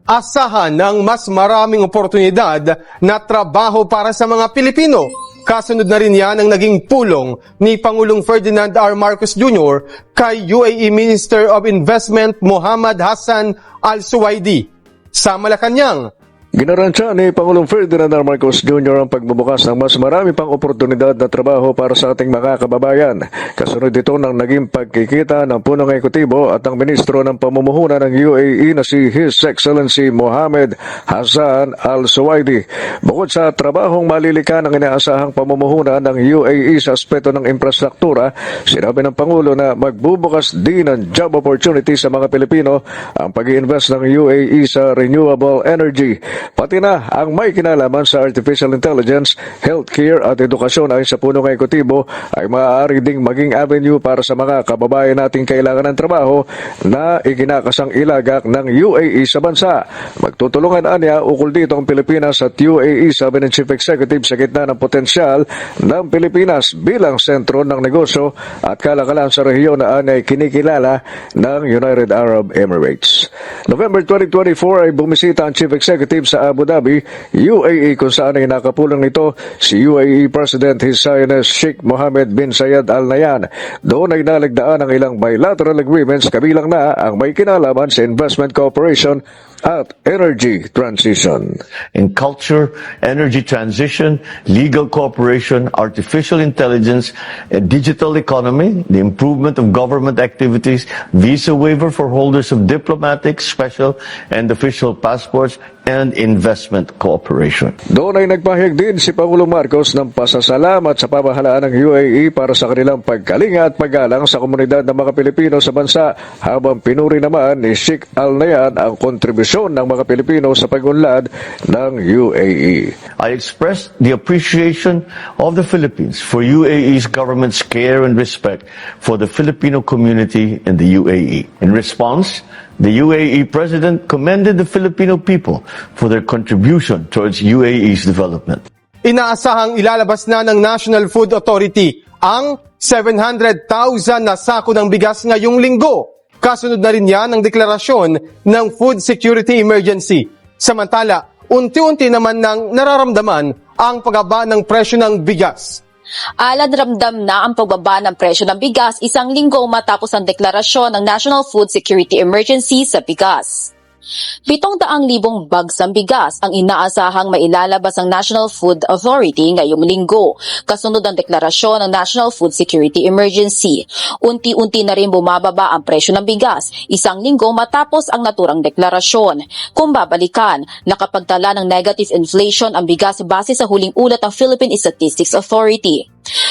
Asahan ng mas maraming oportunidad na trabaho para sa mga Pilipino. Kasunod na rin yan ang naging pulong ni Pangulong Ferdinand R. Marcos Jr. kay UAE Minister of Investment Mohammed Hassan Al-Suwaidi. Sa Malacanang, Ginaransya ni Pangulong Ferdinand R. Marcos Jr. ang pagbubukas ng mas marami pang oportunidad na trabaho para sa ating mga kababayan. Kasunod ito ng naging pagkikita ng punong ekutibo at ng ministro ng pamumuhunan ng UAE na si His Excellency Mohammed Hassan Al-Suwaidi. Bukod sa trabahong malilikan ng inaasahang pamumuhunan ng UAE sa aspeto ng infrastruktura, sinabi ng Pangulo na magbubukas din ng job opportunity sa mga Pilipino ang pag-i-invest ng UAE sa renewable energy. Pati na ang may kinalaman sa artificial intelligence, healthcare at edukasyon ay sa punong ekutibo ay maaari ding maging avenue para sa mga kababayan nating kailangan ng trabaho na iginakasang ilagak ng UAE sa bansa. Magtutulungan anya ukol dito ang Pilipinas at UAE, sabi ng Chief Executive, sa gitna ng potensyal ng Pilipinas bilang sentro ng negosyo at kalakalan sa rehiyon na anya'y kinikilala ng United Arab Emirates. November 2024 ay bumisita ang Chief Executive sa Abu Dhabi, UAE, kung saan ay nakapulong nito si UAE President His Highness Sheikh Mohammed bin Zayed Al Nahyan. Doon ay nalagdaan ang ilang bilateral agreements, kabilang na ang may kinalaman sa investment cooperation at energy transition. In culture, energy transition, legal cooperation, artificial intelligence, a digital economy, the improvement of government activities, visa waiver for holders of diplomatic, special, and official passports, and investment cooperation. Doon ay nagpahayag din si Pangulong Marcos ng pasasalamat sa pamahalaan ng UAE para sa kanilang pagkalinga at paggalang sa komunidad ng mga Pilipino sa bansa, habang pinuri naman ni Sheikh Al Nahyan ang kontribusyon ng mga Pilipino sa pagunlad ng UAE. I express the appreciation of the Philippines for UAE's government's care and respect for the Filipino community in the UAE. In response, the UAE President commended the Filipino people for their contribution towards UAE's development. inaasahang ilalabas na ng National Food Authority ang 700,000 na sako ng bigas ngayong linggo. Kasunod na rin yan ang deklarasyon ng Food Security Emergency. Samantala, unti-unti naman nang nararamdaman ang pagbaba ng presyo ng bigas. Alad ramdam na ang pagbaba ng presyo ng bigas isang linggo matapos ang deklarasyon ng National Food Security Emergency sa bigas. 700,000 bags ng bigas ang inaasahang mailalabas ng National Food Authority ngayong linggo, kasunod ang deklarasyon ng National Food Security Emergency. Unti-unti na rin bumababa ang presyo ng bigas, isang linggo matapos ang naturang deklarasyon. Kung babalikan, nakapagtala ng negative inflation ang bigas base sa huling ulat ng Philippine Statistics Authority.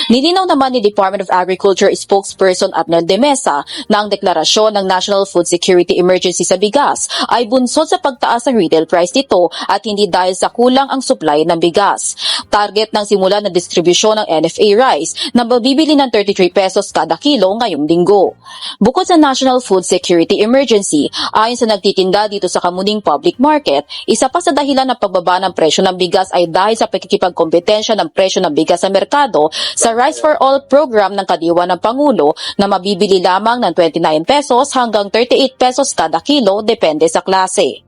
Nilinaw naman ni Department of Agriculture spokesperson Abner de Mesa na ang deklarasyon ng National Food Security Emergency sa bigas ay bunsod sa pagtaas ng retail price nito at hindi dahil sa kulang ang supply ng bigas. Target ng simula ng distribusyon ng NFA rice na mabibili ng 33 pesos kada kilo ngayong linggo. Bukod sa National Food Security Emergency, ayon sa nagtitinda dito sa Kamuning Public Market, isa pa sa dahilan ng pagbaba ng presyo ng bigas ay dahil sa pagkikipagkompetensya ng presyo ng bigas sa merkado sa Rice for All program ng kadiwa ng Pangulo na mabibili lamang ng 29 pesos hanggang 38 pesos kada kilo depende sa klase.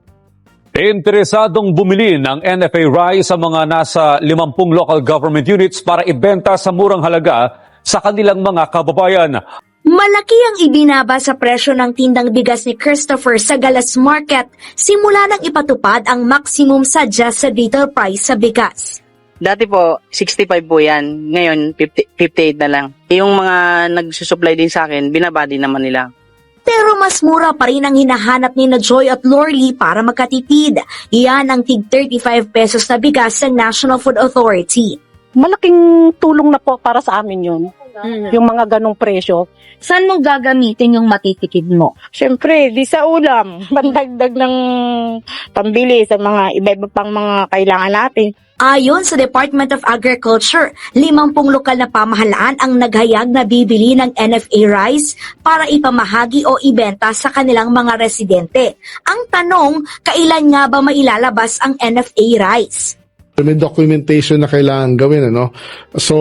Interesadong bumili ng NFA rice sa mga nasa 50 local government units para ibenta sa murang halaga sa kanilang mga kababayan. Malaki ang ibinaba sa presyo ng tindang bigas ni Christopher sa Galas Market simula nang ipatupad ang maximum sadya sa retail price sa bigas. Dati po, 65 po yan. Ngayon, 58 na lang. Yung mga nagsusupply din sa akin, binaba din naman nila. Pero mas mura pa rin ang hinahanap ni na Joy at Lorly para magkatipid. Iyan ang tig 35 pesos na bigas ng National Food Authority. Malaking tulong na po para sa amin yun. Yung mga ganong presyo. Saan mo gagamitin yung matitikid mo? Siyempre, di sa ulam. Pandagdag ng pambili sa mga iba-iba pang mga kailangan natin. Ayon sa Department of Agriculture, 50 lokal na pamahalaan ang naghayag na bibili ng NFA rice para ipamahagi o ibenta sa kanilang mga residente. Ang tanong, kailan nga ba mailalabas ang NFA rice? May documentation na kailangan gawin, ano? So,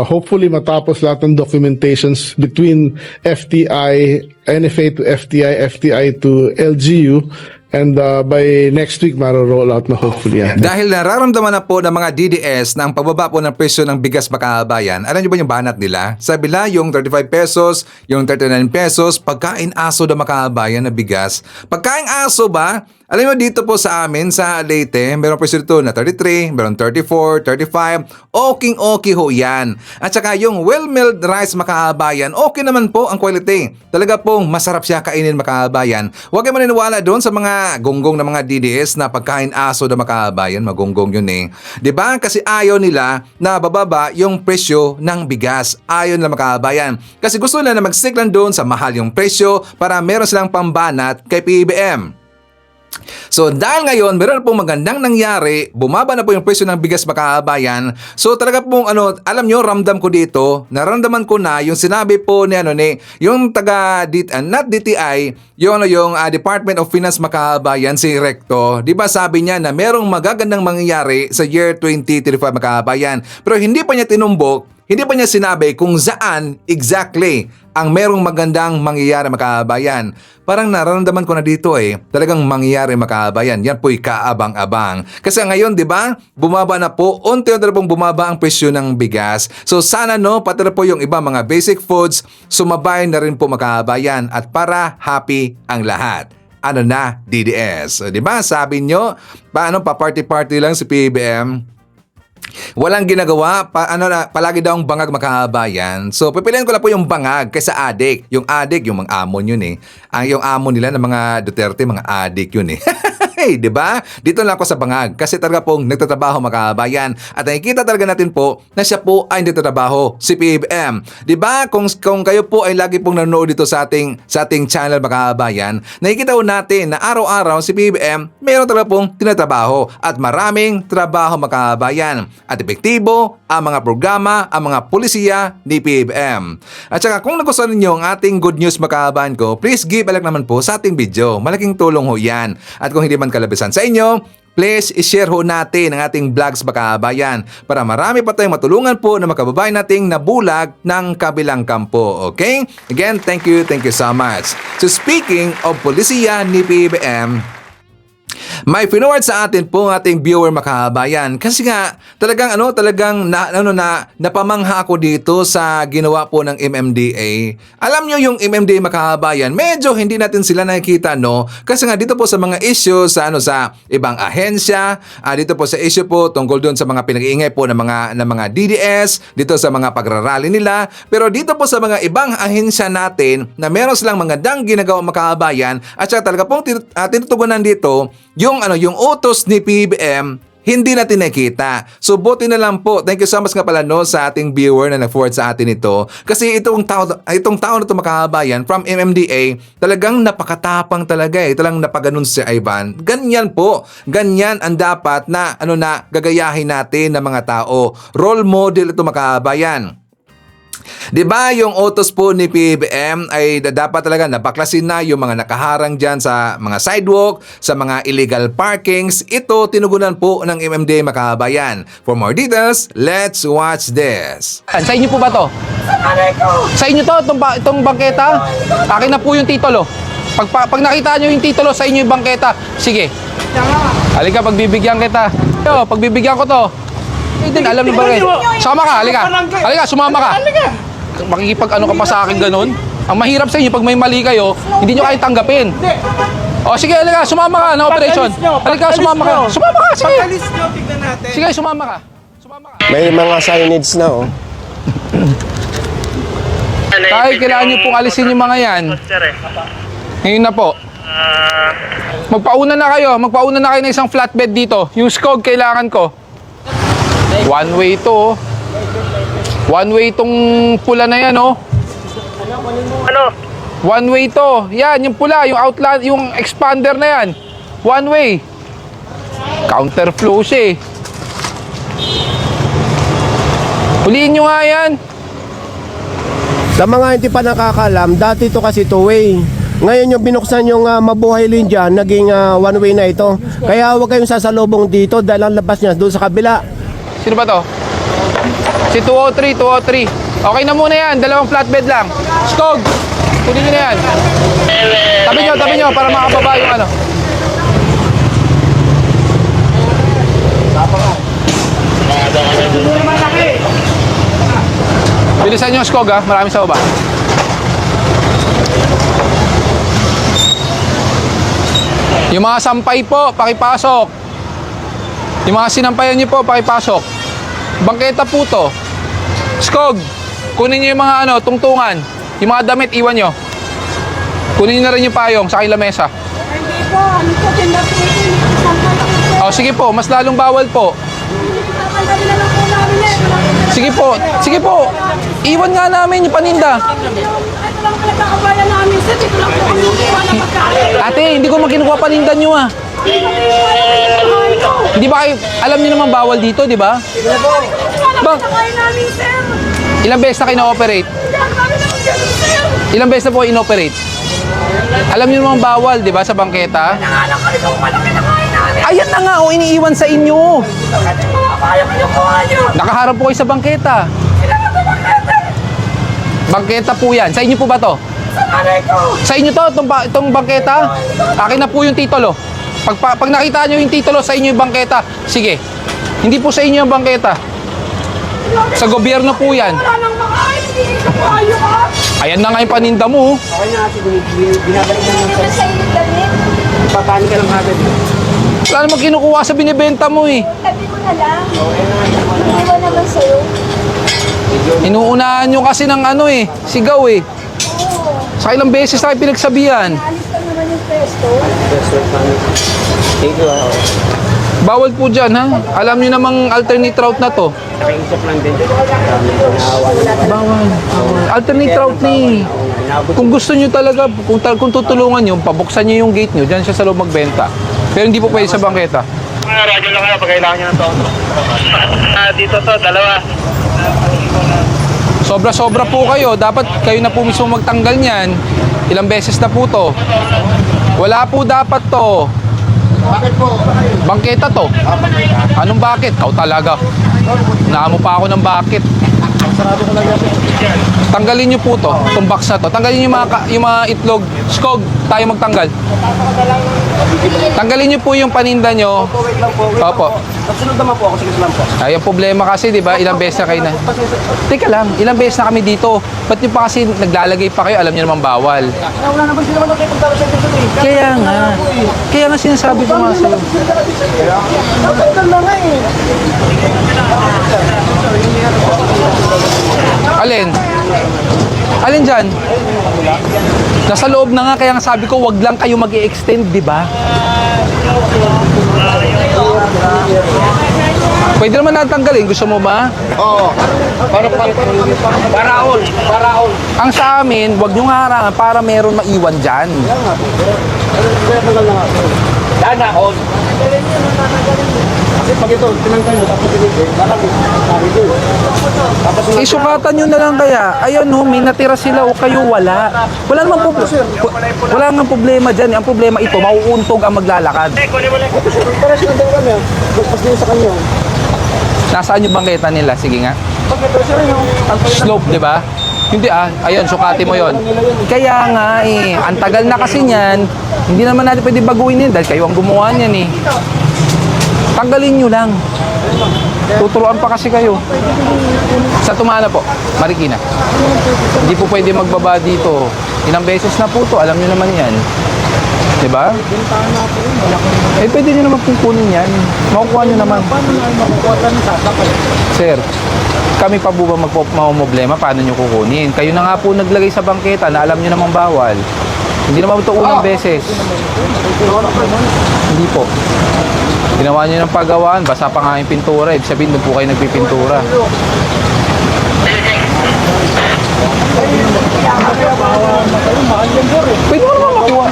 hopefully matapos lahat ng documentations between FTI, NFA to FTI, FTI to LGU, and by next week, maro-roll out na hopefully yan. Dahil nararamdaman na po ng mga DDS na ang pagbaba po ng presyo ng bigas makabayan, alam niyo ba yung banat nila? Sabi nila yung 35 pesos, yung 39 pesos, pagkain aso na makabayan na bigas. Pagkain aso ba? Alam mo dito po sa amin, sa Leyte, meron presyo dito na 33, meron 34, 35, okay ho yan. At saka yung well-milled rice makabayan, okay naman po ang quality. Talaga pong masarap siya kainin makabayan. Huwag kayo maniniwala doon sa mga gonggong na mga DDS na pagkain aso na makabayan, magonggong yun eh. Diba? Kasi ayaw nila na bababa yung presyo ng bigas. Ayaw nila makabayan. Kasi gusto nila na mag-stick lang doon sa mahal yung presyo para meron silang pambanat kay PBBM. So dahil ngayon meron pong magandang nangyari, bumaba na po yung presyo ng bigas makabayan. So talaga pong alam nyo, ramdam ko dito, naramdaman ko na yung sinabi po ni yung taga not DTI, yung Department of Finance makabayan, si Recto. Di ba sabi niya na merong magagandang mangyayari sa year 2035 makabayan. Pero hindi pa niya tinumbok, hindi pa niya sinabi kung saan exactly ang merong magandang mangyayari makabayan. Parang nararamdaman ko na dito talagang mangyayari makabayan. Yan po'y kaabang-abang. Kasi ngayon, di ba, bumaba na po, unti-unti na pong bumaba ang presyo ng bigas. So sana pati na po yung iba mga basic foods, sumabay na rin po makabayan at para happy ang lahat. Ano na, DDS. So, di ba, sabi nyo, pa-party-party lang si PBBM. Walang ginagawa, palagi daw ang bangag makabayan. So, pipiliin ko lang po yung bangag kaysa adik. Yung adik, yung mga amon yun eh. Yung amon nila ng mga Duterte, mga adik yun eh. Di ba? Dito lang ako sa bangag kasi talaga pong nagtatrabaho makabayan. At nakikita talaga natin po na siya po ay nagtatrabaho, si PBBM. Di ba? Kung kayo po ay lagi pong nanonood dito sa ating channel makabayan, nakikita po natin na araw-araw si PBBM meron talaga pong tinatrabaho at maraming trabaho makabayan. At epektibo ang mga programa, ang mga pulisiya ni PBBM. At saka kung nagustuhan ninyo ang ating good news makabayan ko, please give a like naman po sa ating video. Malaking tulong ho yan. At kung hindi man kalabisan sa inyo, please i-share ho natin ang ating vlogs makabayan para marami pa tayong matulungan po na makababayan nating nabulag ng kabilang kampo. Okay? Again, thank you so much. So speaking of pulisiya ni PBBM, may pinoward sa atin po ang ating viewer makabayan kasi nga talagang napamangha ako dito sa ginawa po ng MMDA. Alam nyo yung MMDA makabayan, medyo hindi natin sila nakikita kasi nga dito po sa mga issue sa ibang ahensya, dito po sa issue po tungkol doon sa mga pinag-iingay po ng mga DDS, dito sa mga pagrarally nila, pero dito po sa mga ibang ahensya natin na meron silang magandang ginagawa makabayan at saka talaga pong tinutugunan dito yung utos ni PBBM, hindi natin nakita. So buti na lang po. Thank you so much nga pala sa ating viewer na nag-forward sa atin ito. Kasi itong tao na ito makabayan from MMDA, talagang napakatapang talaga Talagang napaganon si Ivan. Ganyan po. Ganyan ang dapat na gagayahin natin ng mga tao. Role model ito makabayan. Di ba yung utos po ni PBM ay dapat talaga nabaklasin na yung mga nakaharang dyan sa mga sidewalk, sa mga illegal parkings. Ito tinugunan po ng MMDA Makabayan. For more details, let's watch this. Sa inyo po ba to? Sa inyo to, itong bangketa? Akin na po yung titulo. Pag nakita nyo yung titulo, sa inyo yung bangketa. Sige. Halika, pagbibigyan kita. Yo, pagbibigyan ko to. Din, alam niyo ba rin? Sama ka, halika. Halika, sumama ka. Makikipag-ano ka pa sa akin ganun? Ang mahirap sa inyo, pag may mali kayo, hindi nyo kayo tanggapin. O sige, halika, sumama ka na operation. Halika, sumama ka. Sumama ka, sige. Sige, sumama ka. May mga signage na, oh. Tay, kailangan nyo pong alisin yung mga yan. Ngayon na po. Magpauna na kayo ng isang flatbed dito. Yung SCOG kailangan ko. One way to. One way tong pula na yan, oh. Ano? One way to. Yan, yung pula, yung outland, yung expander na yan. One way. Counterflow siya, eh. Huliin nyo nga yan. Sa mga hindi pa nakakalam, dati ito kasi two-way. Ngayon yung binuksan yung Mabuhay Lane dyan, naging one-way na ito. Kaya huwag kayong sasalubong dito dahil ang labas niya doon sa kabila. Sino ba to? Si 203, 203. Okay na muna yan, dalawang flatbed lang. Skog, kunin nyo na yan. Tabi nyo para makababa yung ano. Bilisan nyo, Skog, ha? Marami sa baba. Yung mga sampay po, pakipasok. Yung mga sinampayan nyo po, pakipasok. Bangketa po to. Skog, kunin nyo yung mga ano, tungtungan. Yung mga damit, iwan nyo. Kunin nyo na rin yung payong sa kailang mesa. Hindi po, ano po, tindahan. O, sige po, mas lalong bawal po. Sige po. Iwan nga namin yung paninda. Ate, hindi ko makinukuha paninda nyo, ah. Hindi ba kayo, alam niyo naman bawal dito, di ba? Bang, ilang beses na kayo na-operate? Ilang beses na po in-operate? Alam niyo naman bawal, di ba, sa bangketa? Ayan na nga, o iniiwan sa inyo. Nakaharap po kayo sa bangketa. Bangketa po yan. Sa inyo po ba to? Sa inyo to, itong bangketa? Akin na po yung titulo. Pag nakita nyo yung titulo, sa inyo yung bangketa. Sige. Hindi po sa inyo yung bangketa. Sa gobyerno po yan. Ayan na nga yung paninda mo. Okay na ate, binabalik na naman sa papani ka lang agad. Wala naman kinukuha sa binibenta mo, eh. Tabi mo na lang. Iwan naman sa'yo. Inuunahan nyo kasi ng ano, eh. Sigaw, eh. Sa ilang beses na kayo pinagsabihan. Alis ka naman yung pesto. Thank you, Bawal po dyan, ha? Alam nyo namang alternate route na to. Nakiisip lang din. Bawal. Alternate route ni. Kung gusto nyo talaga, kung tutulungan nyo, pabuksan nyo yung gate nyo, dyan siya sa loob magbenta. Pero hindi po pwede sa bangketa. Radyo lang kayo pag kailangan nyo ng to. Dito to, dalawa. Sobra-sobra po kayo. Dapat kayo na po mismo magtanggal niyan. Ilang beses na po to. Wala po dapat to. Bakit po? Bangketa to. Anong bakit? Kau talaga. Naamo pa ako ng bakit. Tanggalin nyo po to. Itong box na to. Tanggalin nyo yung mga itlog. Skog, tayo magtanggal. Tanggalin nyo po yung paninda nyo. Opo. Nagsunod naman po ako, sige lang po. Ay, ang problema kasi, di ba, ilang beses na kayo na. Teka lang, ilang beses na kami dito. Ba't nyo pa kasi naglalagay pa kayo, alam nyo naman bawal. Wala naman sila naman nakipagdala sa ito. Kaya nga. Kaya nga sinasabi ko nga sa'yo. Napagdal na nga eh. Alin? Alin dyan? Nasa loob na nga, kaya nga sabi ko, wag lang kayo mag-i-extend, di ba? Pwede naman natanggalin, gusto mo ba? Oo. Paraon. Ang sa amin, wag nyo harangan para meron maiwan dyan. Danakon. Kasi pag ito, tinanggal mo, tapos pinigil, Isukatan nyo na lang kaya. Ayun ho, may natira sila o kayo wala. Wala namang wala namang problema dyan. Ang problema ito, mauuntog ang maglalakad. Para siya daw kami, magpas din sa kanya. Nasaan yung bangketa nila? Sige nga. Slope, di ba? Hindi ayun, sukati mo yon. Kaya nga ang tagal na kasi niyan, hindi naman natin pwede baguhin yun dahil kayo ang gumawa niyan Tanggalin nyo lang. Tuturuan pa kasi kayo. Sa Tumana po, Marikina. Hindi po pwede magbaba dito. Ilang beses na po to, alam nyo naman yan. Diba? Pwede nyo naman kukunin yan. Makukuha nyo naman. Sir, kami pa po ba magmamblema? Paano nyo kukunin? Kayo na nga po naglagay sa bangketa na alam nyo namang bawal. Hindi naman ito unang beses. Hindi po. Ginawa nyo ng pagawaan, basa pa nga yung pintura. Ibig sabihin, doon po kayo nagpipintura. Pwede mo naman makuha.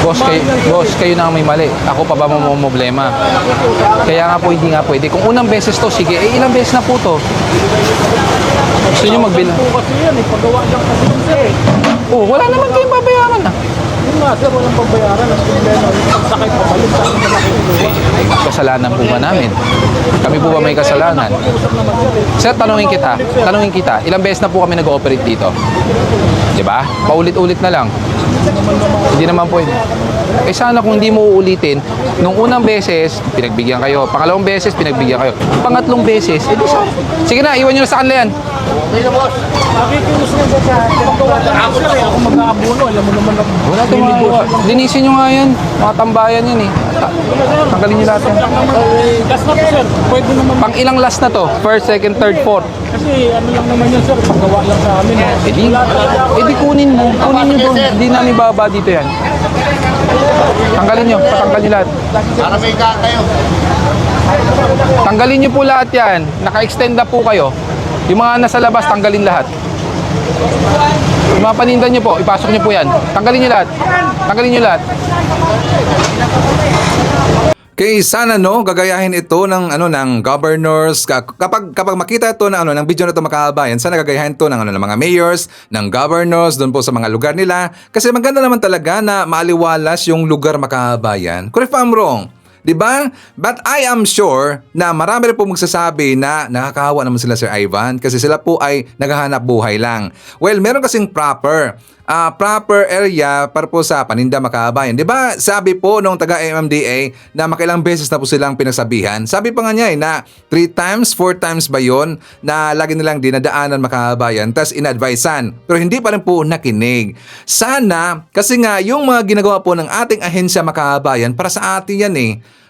Boss, kayo na ang may mali. Ako pa ba mamomblema? Kaya nga po, hindi nga pwede. Kung unang beses to, sige, ilang beses na po to? Gusto nyo magbilang? Oh, wala naman kayong babayaran Yung nga sir, walang pagbayaran. Ang problema, yung pagsakay papalit sa akin na kasalanan po ba namin? Kami po ba may kasalanan? Sir, tanungin kita, ilang beses na po kami nag-ooperate dito? Diba? Paulit-ulit na lang. Hindi naman pwede. Sana kung hindi mo uulitin, nung unang beses, pinagbigyan kayo. Pangalawang beses, pinagbigyan kayo. Pangatlong beses, edi sa... Sige na, iwan nyo na sa kanila yan. Nakikilos na sa ako sir, ako mag-aabuno. Alam mo naman ako. Wala ito mga... Linisin nyo nga yan. Mga tambayan yan Tanggalin nyo lahat yan. Last na po sir, pwede naman. Pang ilang last na to? First, second, third, fourth. Kasi ano lang naman yun sir, paggawa lang sa amin. Edi kunin mo. Kunin nyo doon. Hindi namin bababa dito yan. Tanggalin nyo. Patanggal nyo lahat. Para may kayo. Tanggalin nyo po lahat yan. Naka-extend na po kayo. Yung mga nasa labas, tanggalin lahat. Yung mga paninda nyo po, ipasok nyo po yan. Tanggalin nyo lahat. Tanggalin nyo lahat. Kaya sana gagayahin ito ng governors kapag makita ito ng video na ito makabayan, sana gagayahin ito ng mga mayors, ng governors doon po sa mga lugar nila kasi maganda naman talaga na maaliwalas yung lugar makabayan. Correct if I'm wrong. Diba? But I am sure na marami rin po magsasabi na nakakahawa naman sila Sir Ivan kasi sila po ay naghahanap buhay lang. Well, meron kasing proper area para po sa paninda makabayan. Diba? Sabi po nung taga-MMDA na makilang beses na po silang pinagsabihan. Sabi pa nga niya na 3 times, 4 times ba yun na lagi nilang dinadaanan makabayan tas in-advisean. Pero hindi pa rin po nakinig. Sana, kasi nga yung mga ginagawa po ng ating ahensya makabayan para sa atin yan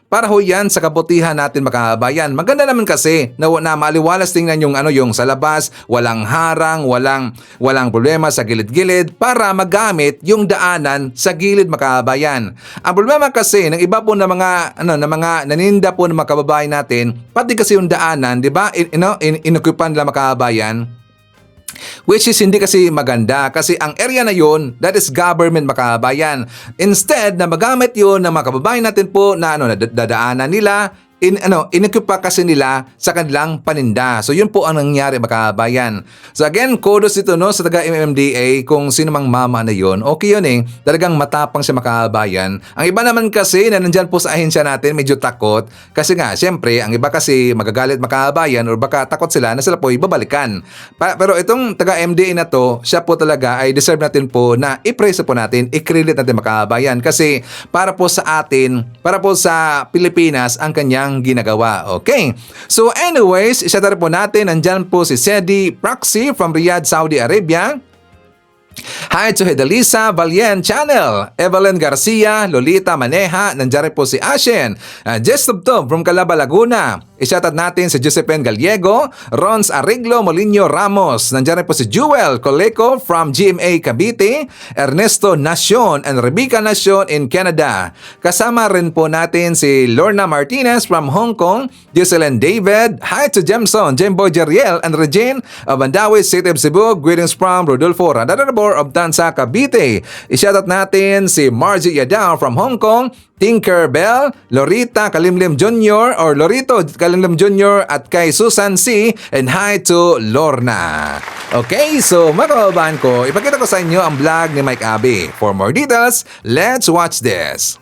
para ho yan sa kabutihan natin makabayan. Maganda naman kasi na maliwalas tingnan yung sa labas, walang harang, walang problema sa gilid-gilid para magamit yung daanan sa gilid makabayan. Ang problema kasi ng iba po na mga naninda po ng mga kababayan natin, pati kasi yung daanan, 'di ba? Inokupan nila makabayan. Which is hindi kasi maganda kasi ang area na yun, that is government makabayan. Instead na magamit yun ng mga kababayan natin po na dadaanan nila, in-equip kasi nila sa kanilang paninda. So yun po ang nangyari makabayan. So again, kudos ito sa taga-MMDA kung sino mang mama na yun. Okay yun talagang matapang siya makabayan. Ang iba naman kasi na nandyan po sa ahensya natin medyo takot kasi nga syempre ang iba kasi magagalit makabayan or baka takot sila na sila po ibabalikan. Pero itong taga-MDA na to, siya po talaga ay deserve natin po na i-praise po natin, i-credit natin makabayan kasi para po sa atin, para po sa Pilipinas ang kanyang ginagawa. Okay. So anyways, isa na rin po natin. Nandyan po si Sedi Proxy from Riyadh, Saudi Arabia. Hi to Hedalisa Valien Channel, Evelyn Garcia, Lolita Maneja, nandiyan rin po si Ashen, Jess Tubtob from Calaba, Laguna. I-shoutout natin si Josephine Gallego, Rons Ariglo Molinho Ramos, nandiyan rin po si Jewel Coleco from GMA Cavite, Ernesto Nacion and Rebecca Nacion in Canada. Kasama rin po natin si Lorna Martinez from Hong Kong, Jocelyn David, hi to Jemson, Jemboy Jeriel and Regine of Mandawi City of Cebu, greetings from Rodolfo Randarabo Mayor of Tansa, Cavite. I-shoutout natin si Margie Yadao from Hong Kong, Tinker Bell, Lorita Kalimlim Jr. or Lorito Kalimlim Jr. at kay Susan C. and hi to Lorna. Okay, so mga kababayan ko, ipakita ko sa inyo ang vlog ni Mike Abe. For more details, let's watch this.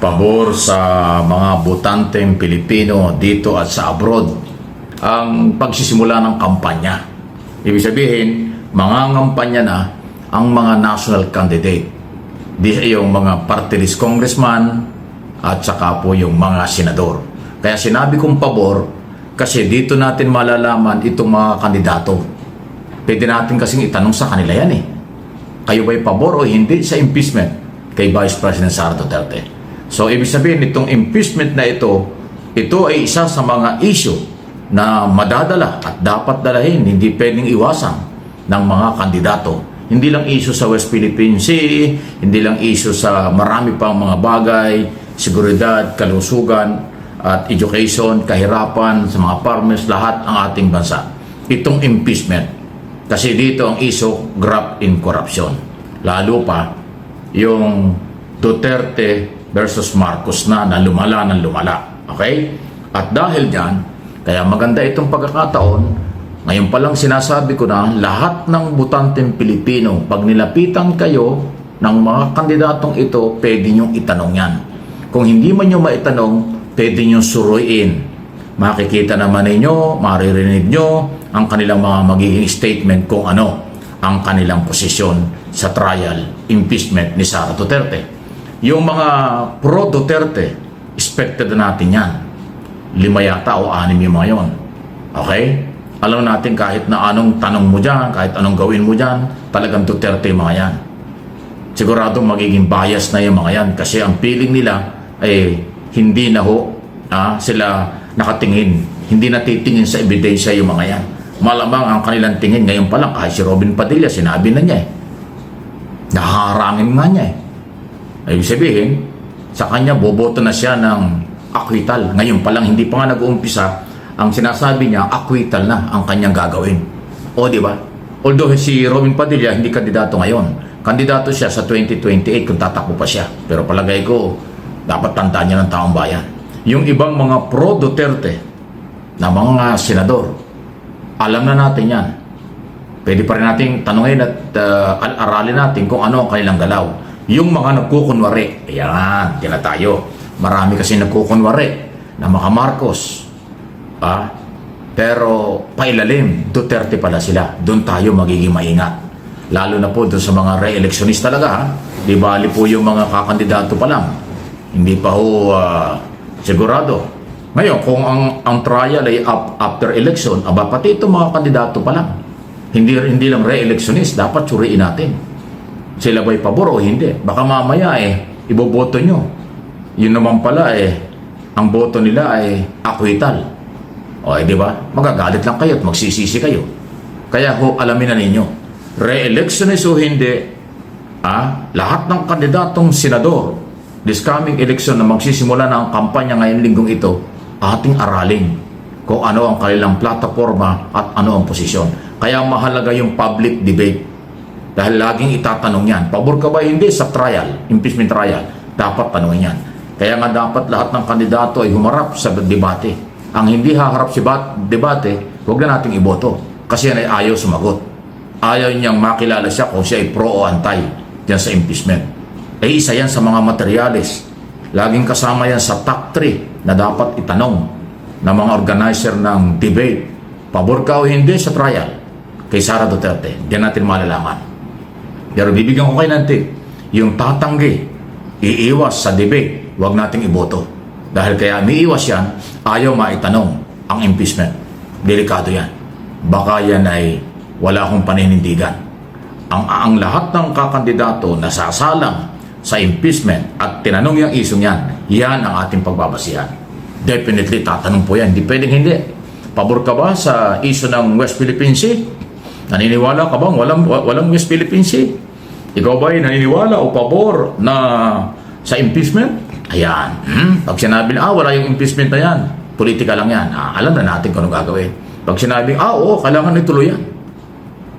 Pabor sa mga botanteng Pilipino dito at sa abroad ang pagsisimula ng kampanya. Ibig sabihin, mangangampanya na ang mga national candidate. Yung mga party list congressman at saka po yung mga senador. Kaya sinabi kong pabor kasi dito natin malalaman itong mga kandidato. Pwede natin kasing itanong sa kanila yan eh. Kayo ba'y pabor o hindi sa impeachment kay Vice President Sara Duterte? So, ibig sabihin, itong impeachment na ito ay isa sa mga issue na madadala at dapat dalahin, hindi pwedeng iwasan ng mga kandidato. Hindi lang issue sa West Philippine Sea, hindi lang issue sa marami pang mga bagay, seguridad, kalusugan, at education, kahirapan sa mga farmers, lahat ang ating bansa. Itong impeachment. Kasi dito ang issue, graft in corruption. Lalo pa, yung Duterte versus Marcos na lumala ng lumala. Okay? At dahil dyan, kaya maganda itong pagkakataon, ngayon pa lang sinasabi ko na lahat ng botanteng Pilipino, pag nilapitan kayo ng mga kandidatong ito, pwede nyo itanong yan. Kung hindi man nyo maitanong, pwede nyo suruin. Makikita naman ninyo, maririnig nyo ang kanilang mga magiging statement kung ano ang kanilang posisyon sa trial impeachment ni Sara Duterte. Yung mga pro-Duterte, expected natin yan. 5 yata o 6 yung mga yun. Okay? Alam natin kahit na anong tanong mo dyan, kahit anong gawin mo dyan, talagang Duterte yung mga yan. Sigurado magiging bias na yung mga yan kasi ang feeling nila ay hindi na sila nakatingin, hindi natitingin sa ebidensya yung mga yan. Malamang ang kanilang tingin ngayon pa lang, kahit si Robin Padilla, sinabi na niya eh. Nakaharangin nga niya eh. Ibig sabihin, sa kanya, boboto na siya ng acquittal. Ngayon pa lang, hindi pa nga nag-uumpisa, ang sinasabi niya, acquittal na ang kanyang gagawin. O, di ba? Although si Robin Padilla, hindi kandidato ngayon. Kandidato siya sa 2028 kung tatakbo pa siya. Pero palagay ko, dapat tandaan niya ng taong bayan. Yung ibang mga pro-Duterte na mga senador, alam na natin yan. Pwede pa rin natin tanungin at aralin natin kung ano ang kanilang galaw. Yung mga nagkukunwari, ayan, yan na tayo. Marami kasi nagkukunwari na mga Marcos. Pero pailalim, Duterte pala sila. Doon tayo magiging maingat. Lalo na po doon sa mga re-electionist talaga. Di bali po yung mga kakandidato pa lang. Hindi pa ho sigurado. Ngayon, kung ang trial ay after election, pati itong mga kandidato pa lang. Hindi lang re-electionist, dapat suriin natin. Sila ba'y pabor o hindi? Baka mamaya iboboto nyo. Yun naman pala ang boto nila ay acquittal. O di ba? Magagalit lang kayo at magsisisi kayo. Kaya alamin na ninyo, re-electionist o hindi, lahat ng kandidatong senador, this coming election na magsisimula na ang kampanya ngayong linggong ito, ating aralin kung ano ang kanilang plataforma at ano ang posisyon. Kaya mahalaga yung public debate. Dahil laging itatanong yan. Pabor ka ba hindi sa trial, impeachment trial? Dapat tanongin yan. Kaya nga dapat lahat ng kandidato ay humarap sa debate. Ang hindi haharap sa debate, huwag na nating iboto. Kasi yan ay ayaw sumagot. Ayaw niyang makilala siya kung siya ay pro o anti dyan sa impeachment. Isa yan sa mga materyales. Laging kasama yan sa top 3 na dapat itanong ng mga organizer ng debate. Pabor ka o hindi sa trial kay Sara Duterte. Diyan natin malalaman. Pero bibigyan ko kayo ng tip. Yung tatanggi, iiwas sa debate, huwag nating iboto. Dahil kaya umiiwas yan, ayaw maitanong ang impeachment. Delikado yan. Baka yan ay wala akong paninindigan. Ang lahat ng kakandidato na sasalang sa impeachment at tinanong yung isong yan ang ating pagbabasihan. Definitely tatanong po yan. Hindi pwedeng hindi. Pabor ka ba sa issue ng West Philippine Sea? Naniniwala ka bang walang West Philippine Sea? Ikaw ba ay naniniwala o pabor na sa impeachment? Ayan. Pag sinabi na, wala yung impeachment na yan, politika lang yan. Alam na natin kung ano gagawin. Pag sinabi, oo, kailangan ituloy yan.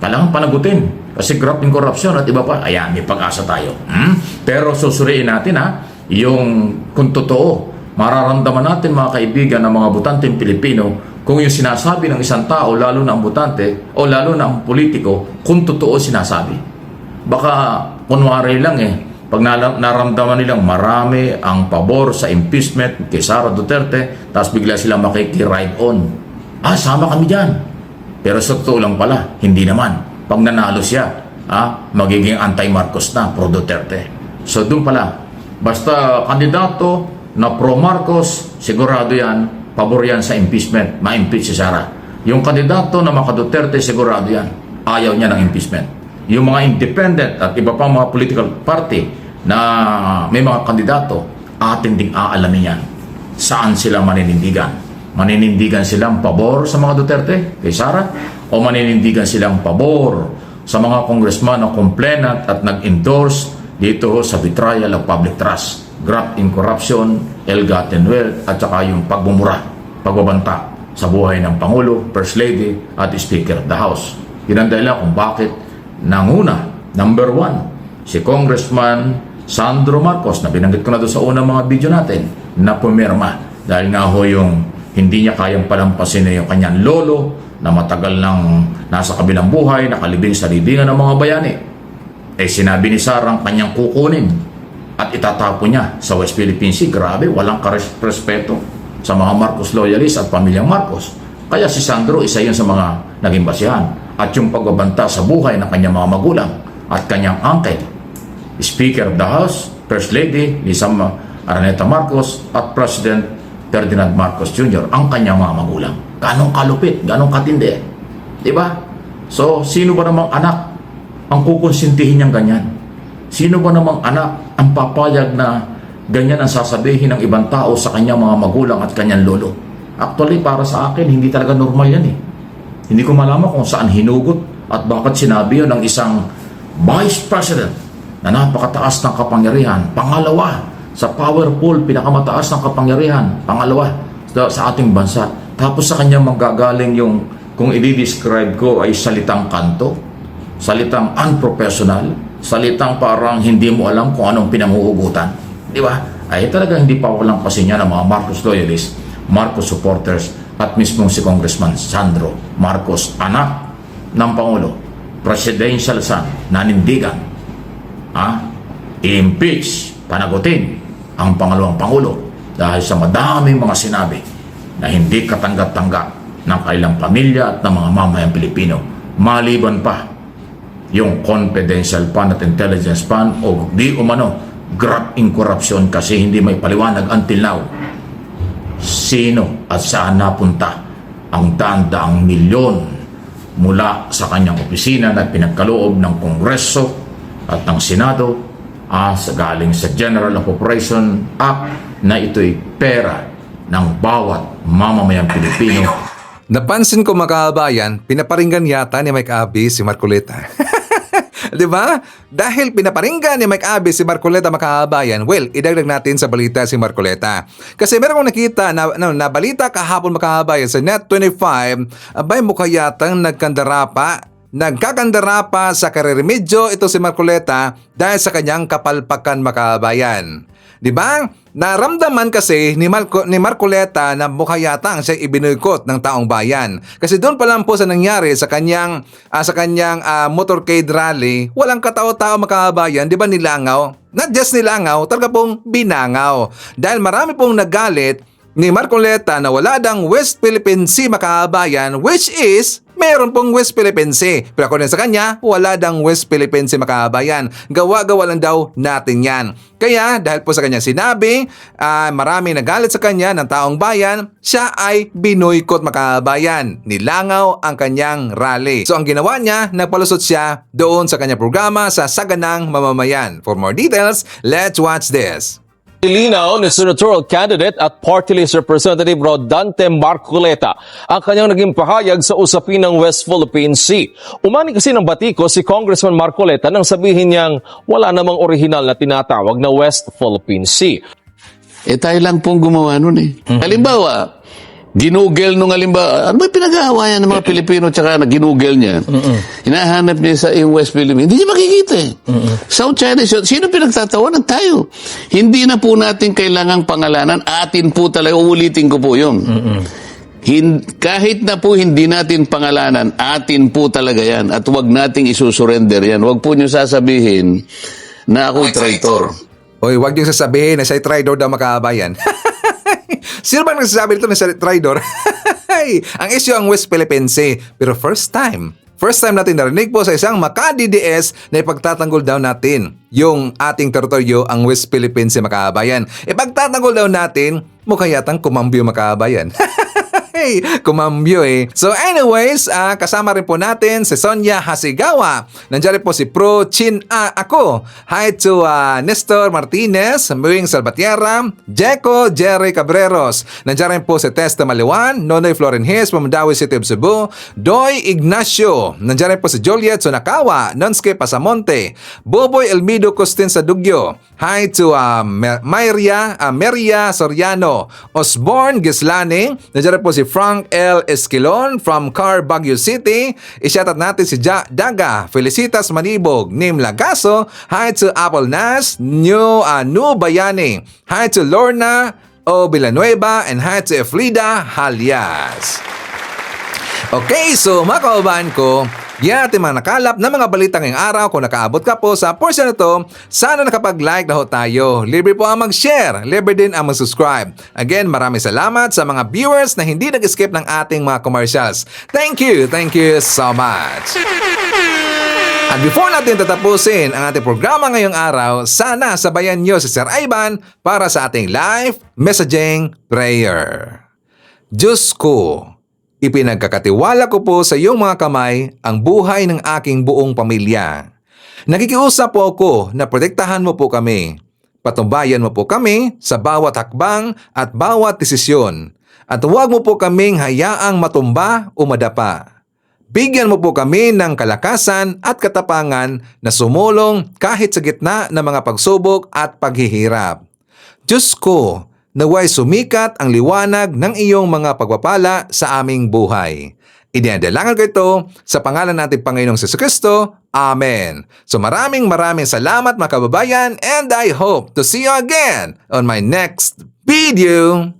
Kailangan panagutin. Kasi graft in corruption at iba pa. Ayan, may pag-asa tayo. Pero susuriin natin yung kung totoo, mararamdaman natin mga kaibigan ng mga butanteng Pilipino kung yung sinasabi ng isang tao, lalo na ang butante o lalo na ang politiko, kung totoo sinasabi. Baka kunwari lang pag naramdaman nilang marami ang pabor sa impeachment kay Sara Duterte, tapos bigla silang makikiride on. Sama kami dyan. Pero sa totoo lang pala, hindi naman. Pag nanalo siya, magiging anti-Marcos na, pro-Duterte. So doon pala, basta kandidato na pro-Marcos, sigurado yan, pabor yan sa impeachment, ma-impeach si Sara. Yung kandidato na maka-Duterte, sigurado yan, ayaw niya ng impeachment. Yung mga independent at iba pang mga political party na may mga kandidato, atin ding aalamin yan. Saan sila maninindigan? Maninindigan silang pabor sa mga Duterte kay Sara o maninindigan silang pabor sa mga congressman na complainant at nag-endorse dito sa betrayal of public trust, graft in corruption, ill-gotten wealth at saka yung pagbumura, pagbabanta sa buhay ng Pangulo, First Lady at Speaker of the House. Yun ang dahilan kung bakit nanguna, number 1, si Congressman Sandro Marcos na binanggit ko na doon sa unang mga video natin na pumirma dahil nga ho yung hindi niya kayang palampasin na yung kanyang lolo na matagal nang nasa kabilang buhay, nakalibing sa libingan ng mga bayani. Sinabi ni Sara ang kanyang kukunin at itatapon niya sa West Philippine Sea. Grabe, walang respeto sa mga Marcos loyalists at pamilyang Marcos. Kaya si Sandro, isa yun sa mga naging basihan. At yung pagbabanta sa buhay ng kanyang mga magulang at kanyang uncle, Speaker of the House, First Lady Lisa Araneta Marcos at President Ferdinand Marcos Jr., ang kanyang mga magulang. Ganong kalupit, ganong katindi. Diba? So, sino ba namang anak ang kukonsintihin niyang ganyan? Sino ba namang anak ang papayag na ganyan ang sasabihin ng ibang tao sa kanyang mga magulang at kanyang lolo? Actually, para sa akin, hindi talaga normal yan Hindi ko malaman kung saan hinugot at bakit sinabi yun ng isang Vice President na napakataas ng kapangyarihan. Pangalawa, sa power pool, pinakamataas ng kapangyarihan. Pangalawa, sa ating bansa. Tapos sa kanyang manggagaling yung, kung i-describe ko ay salitang kanto, salitang unprofessional, salitang parang hindi mo alam kung anong pinanguhugutan. Di ba? Ay talagang hindi pa walang pasin niya ng mga Marcos loyalists, Marcos supporters, at mismong si Congressman Sandro Marcos, anak ng Pangulo, presidential son, nanindigan, i-impeach, panagutin ang pangalawang Pangulo dahil sa madaming mga sinabi na hindi katanggap-tanggap ng kailang pamilya at ng mga mamayang Pilipino. Maliban pa yung confidential fund at intelligence fund o di umano graft in corruption kasi hindi may paliwanag until now sino at saan napunta ang daan-daang milyon mula sa kanyang opisina na pinagkaloob ng Kongreso at ng Senado sa galing sa General Appropriation Act na ito'y pera ng bawat mamamayang Pilipino. Napansin ko mga kabayan, pinaparinggan yata ni Mike Abby si Marcoleta. Diba? Dahil pinaparinggan ni Mike Abby si Marcoleta mga kabayan, well, idagdag natin sa balita si Marcoleta. Kasi meron kong nakita na balita kahapon mga kabayan sa Net25, abay mukha yatang nagkakandara pa sa kareremedyo ito si Marcoleta dahil sa kanyang kapalpakan mga kabayan. Diba? Naramdaman kasi ni Marcoleta na mukha yata siya ibinoykot ng taong bayan. Kasi doon pa lang po sa nangyari sa kanyang motorcade rally, walang katao-tao mga kabayan, di ba nilangaw? Not just nilangaw, talaga pong binangaw. Dahil marami pong nagalit ni Marcoleta na wala dang West Philippine Sea mga kabayan, which is meron pong West Philippine Sea. Pero ako sa kanya, wala dang West Philippine Sea mga kabayan. Gawa-gawa lang daw natin yan. Kaya dahil po sa kanya sinabi, marami nagalit sa kanya ng taong bayan, siya ay binoykot mga kabayan. Nilangaw ang kanyang rally. So ang ginawa niya, nagpalusot siya doon sa kanyang programa sa Saganang Mamamayan. For more details, let's watch this. Ilinaw ni senatorial candidate at party list representative Rodante Marcoleta ang kanyang naging pahayag sa usapin ng West Philippine Sea. Umani kasi ng batiko si Congressman Marcoleta nang sabihin niyang wala namang orihinal na tinatawag na West Philippine Sea. Tayo lang pong gumawa nun Halimbawa, ginugel nung halimbawa, ano ba pinag-aawayan ng mga Pilipino tsaka na ginugel niya? Hinahanap niya sa yung West Philippines. Hindi niya makikita eh. South China Sea, sino pinagtatawanan? Tayo. Hindi na po natin kailangang pangalanan. Atin po talaga, uulitin ko po yun. Kahit na po hindi natin pangalanan, atin po talaga yan. At huwag nating isusurrender yan. Huwag po niyo sasabihin na ako'y traitor. Oy, wag niyo sasabihin na siya'y traitor daw makabayan. Sino ba nagsasabi nito na siya'y traitor? Ang issue ang West Philippines Sea. Pero first time natin narinig po sa isang maka-DDS na ipagtatanggol daw natin yung ating teritoryo, ang West Philippines Sea, makabayan. Ipagtatanggol daw natin, mukha yatang kumambyo, makabayan. Kumambyo eh. So anyways, kasama rin po natin si Sonia Hasigawa. Nandiyan rin po si Pro Chin Ako. Hi to Nestor Martinez, Muing Salvatierra, Jeco Jerry Cabreros. Nandiyan rin po si Testa Maliwan, Nonoy Florenhes, Pamandawi City of Cebu, Doy Ignacio. Nandiyan rin po si Juliet Sunakawa, Nonske Pasamonte, Boboy Elmido Costin sa Dugyo. Hi to Maria Soriano, Osborne Gislani. Nandiyan rin po si Frank L. Esquilon from Car, Baguio City. I-shoutout natin si Daga, Felicitas Manibog, Nim Lagaso. Hi to Apple Nas, New Bayani. Hi to Lorna O. Villanueva, and hi to Eflida Halias. Okay, so mga kaubahan ko, yan ating mga nakalap na mga balita ngayong araw. Kung nakaabot ka po sa portion na to, sana nakapag-like na ho tayo. Libre po ang mag-share, libre din ang mag-subscribe. Again, maraming salamat sa mga viewers na hindi nag-skip ng ating mga commercials. Thank you so much. At before natin tatapusin ang ating programa ngayong araw, sana sabayan nyo si Sir Ivan para sa ating live messaging prayer. Diyos ko, ipinagkakatiwala ko po sa iyong mga kamay ang buhay ng aking buong pamilya. Nakikiusap po ako na protektahan mo po kami. Patnubayan mo po kami sa bawat hakbang at bawat desisyon. At huwag mo po kaming hayaang matumba o madapa. Bigyan mo po kami ng kalakasan at katapangan na sumulong kahit sa gitna ng mga pagsubok at paghihirap. Diyos ko, naway sumikat ang liwanag ng iyong mga pagpapala sa aming buhay. Idinadalangin ko ito sa pangalan nating Panginoong Jesucristo. Amen. So maraming salamat mga kababayan, and I hope to see you again on my next video.